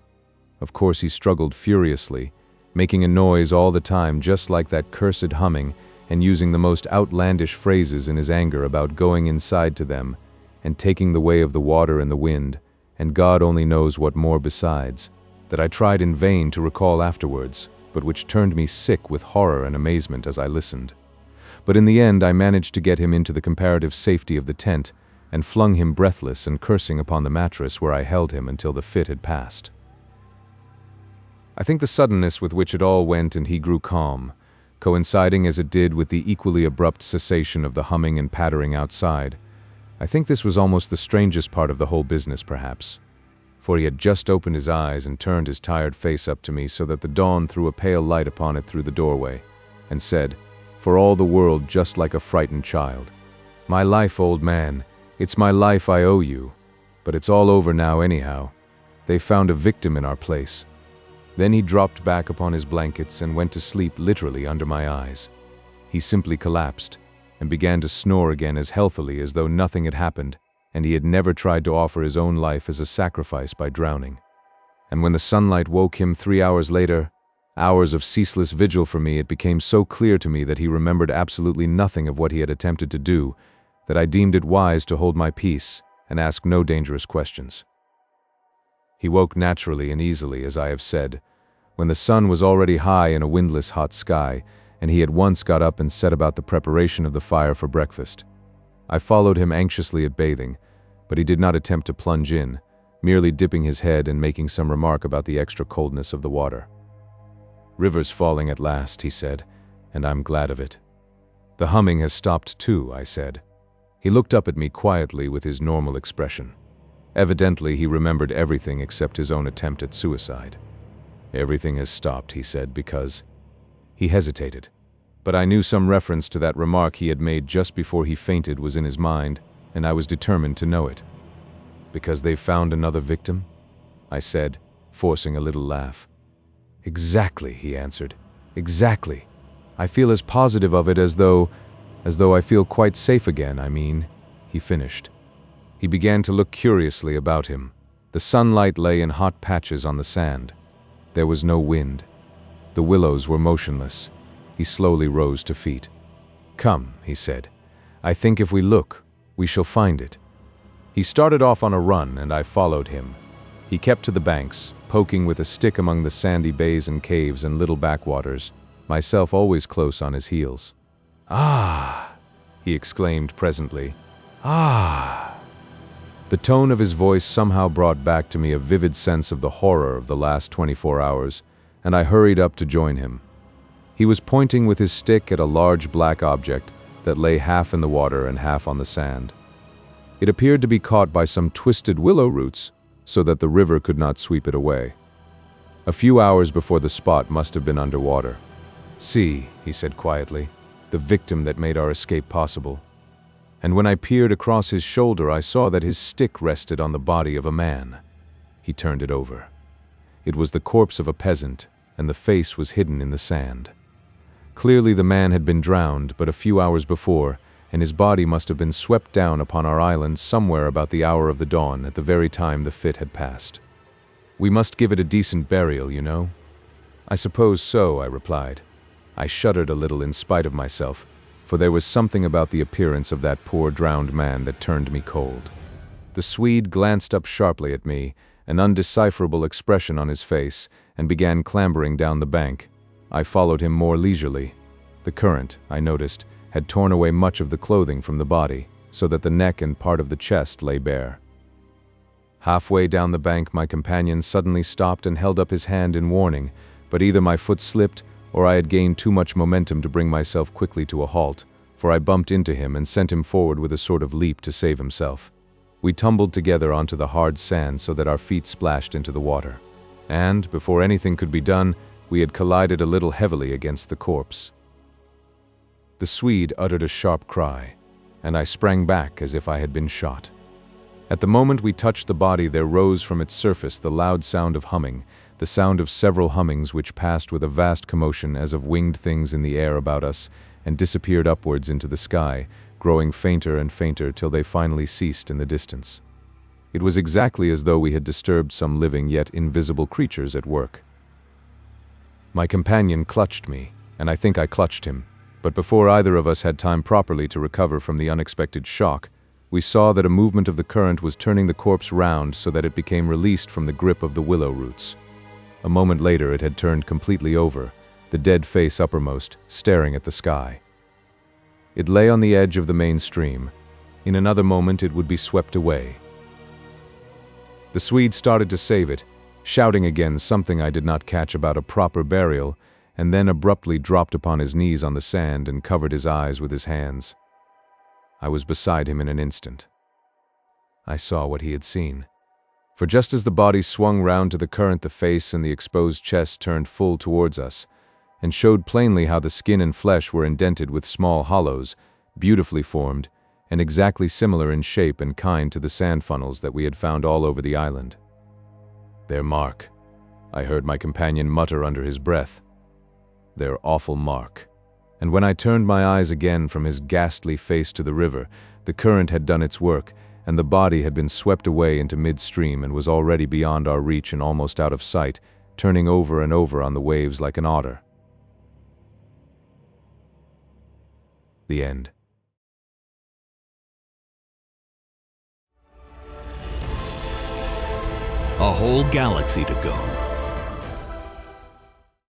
Of course he struggled furiously, making a noise all the time just like that cursed humming, and using the most outlandish phrases in his anger about going inside to them, and taking the way of the water and the wind, and God only knows what more besides, that I tried in vain to recall afterwards, but which turned me sick with horror and amazement as I listened. But in the end I managed to get him into the comparative safety of the tent, and flung him breathless and cursing upon the mattress where I held him until the fit had passed. I think the suddenness with which it all went and he grew calm, coinciding as it did with the equally abrupt cessation of the humming and pattering outside, I think this was almost the strangest part of the whole business perhaps, for he had just opened his eyes and turned his tired face up to me so that the dawn threw a pale light upon it through the doorway, and said, for all the world just like a frightened child, "My life, old man, it's my life I owe you, but it's all over now anyhow. They found a victim in our place." Then he dropped back upon his blankets and went to sleep literally under my eyes. He simply collapsed and began to snore again as healthily as though nothing had happened, and he had never tried to offer his own life as a sacrifice by drowning. And when the sunlight woke him 3 hours later, hours of ceaseless vigil for me, it became so clear to me that he remembered absolutely nothing of what he had attempted to do, that I deemed it wise to hold my peace and ask no dangerous questions. He woke naturally and easily, as I have said, when the sun was already high in a windless hot sky, and he at once got up and set about the preparation of the fire for breakfast. I followed him anxiously at bathing, but he did not attempt to plunge in, merely dipping his head and making some remark about the extra coldness of the water. "River's falling at last," he said, "and I'm glad of it." "The humming has stopped too," I said. He looked up at me quietly with his normal expression. Evidently he remembered everything except his own attempt at suicide. "Everything has stopped," he said, "because—" He hesitated, but I knew some reference to that remark he had made just before he fainted was in his mind, and I was determined to know it. "Because they've found another victim?" I said, forcing a little laugh. "Exactly," he answered. "Exactly. I feel as positive of it as though I feel quite safe again, I mean," he finished. He began to look curiously about him. The sunlight lay in hot patches on the sand. There was no wind. The willows were motionless. He slowly rose to feet. "Come," he said. "I think if we look, we shall find it." He started off on a run, and I followed him. He kept to the banks, poking with a stick among the sandy bays and caves and little backwaters, myself always close on his heels. "Ah!" he exclaimed presently. "Ah!" The tone of his voice somehow brought back to me a vivid sense of the horror of the last 24 hours, and I hurried up to join him. He was pointing with his stick at a large black object that lay half in the water and half on the sand. It appeared to be caught by some twisted willow roots, so that the river could not sweep it away. A few hours before the spot must have been underwater. "See," he said quietly, "the victim that made our escape possible." And when I peered across his shoulder, I saw that his stick rested on the body of a man. He turned it over. It was the corpse of a peasant, and the face was hidden in the sand. Clearly the man had been drowned but a few hours before, and his body must have been swept down upon our island somewhere about the hour of the dawn, at the very time the fit had passed. "We must give it a decent burial, you know." "I suppose so," I replied. I shuddered a little in spite of myself, for there was something about the appearance of that poor drowned man that turned me cold. The Swede glanced up sharply at me, an undecipherable expression on his face, and began clambering down the bank. I followed him more leisurely. The current, I noticed, had torn away much of the clothing from the body, so that the neck and part of the chest lay bare. Halfway down the bank, my companion suddenly stopped and held up his hand in warning, but either my foot slipped or I had gained too much momentum to bring myself quickly to a halt, for I bumped into him and sent him forward with a sort of leap to save himself. We tumbled together onto the hard sand so that our feet splashed into the water. And, before anything could be done, we had collided a little heavily against the corpse. The Swede uttered a sharp cry, and I sprang back as if I had been shot. At the moment we touched the body, there rose from its surface the loud sound of humming, the sound of several hummings which passed with a vast commotion as of winged things in the air about us, and disappeared upwards into the sky, growing fainter and fainter till they finally ceased in the distance. It was exactly as though we had disturbed some living yet invisible creatures at work. My companion clutched me, and I think I clutched him, but before either of us had time properly to recover from the unexpected shock, we saw that a movement of the current was turning the corpse round so that it became released from the grip of the willow roots. A moment later it had turned completely over, the dead face uppermost, staring at the sky. It lay on the edge of the main stream. In another moment it would be swept away. The Swede started to save it, shouting again something I did not catch about a proper burial, and then abruptly dropped upon his knees on the sand and covered his eyes with his hands. I was beside him in an instant. I saw what he had seen. For just as the body swung round to the current, the face and the exposed chest turned full towards us, and showed plainly how the skin and flesh were indented with small hollows, beautifully formed, and exactly similar in shape and kind to the sand funnels that we had found all over the island. "Their mark," I heard my companion mutter under his breath. "Their awful mark." And when I turned my eyes again from his ghastly face to the river, the current had done its work, and the body had been swept away into midstream and was already beyond our reach and almost out of sight, turning over and over on the waves like an otter. The end. A whole galaxy to go.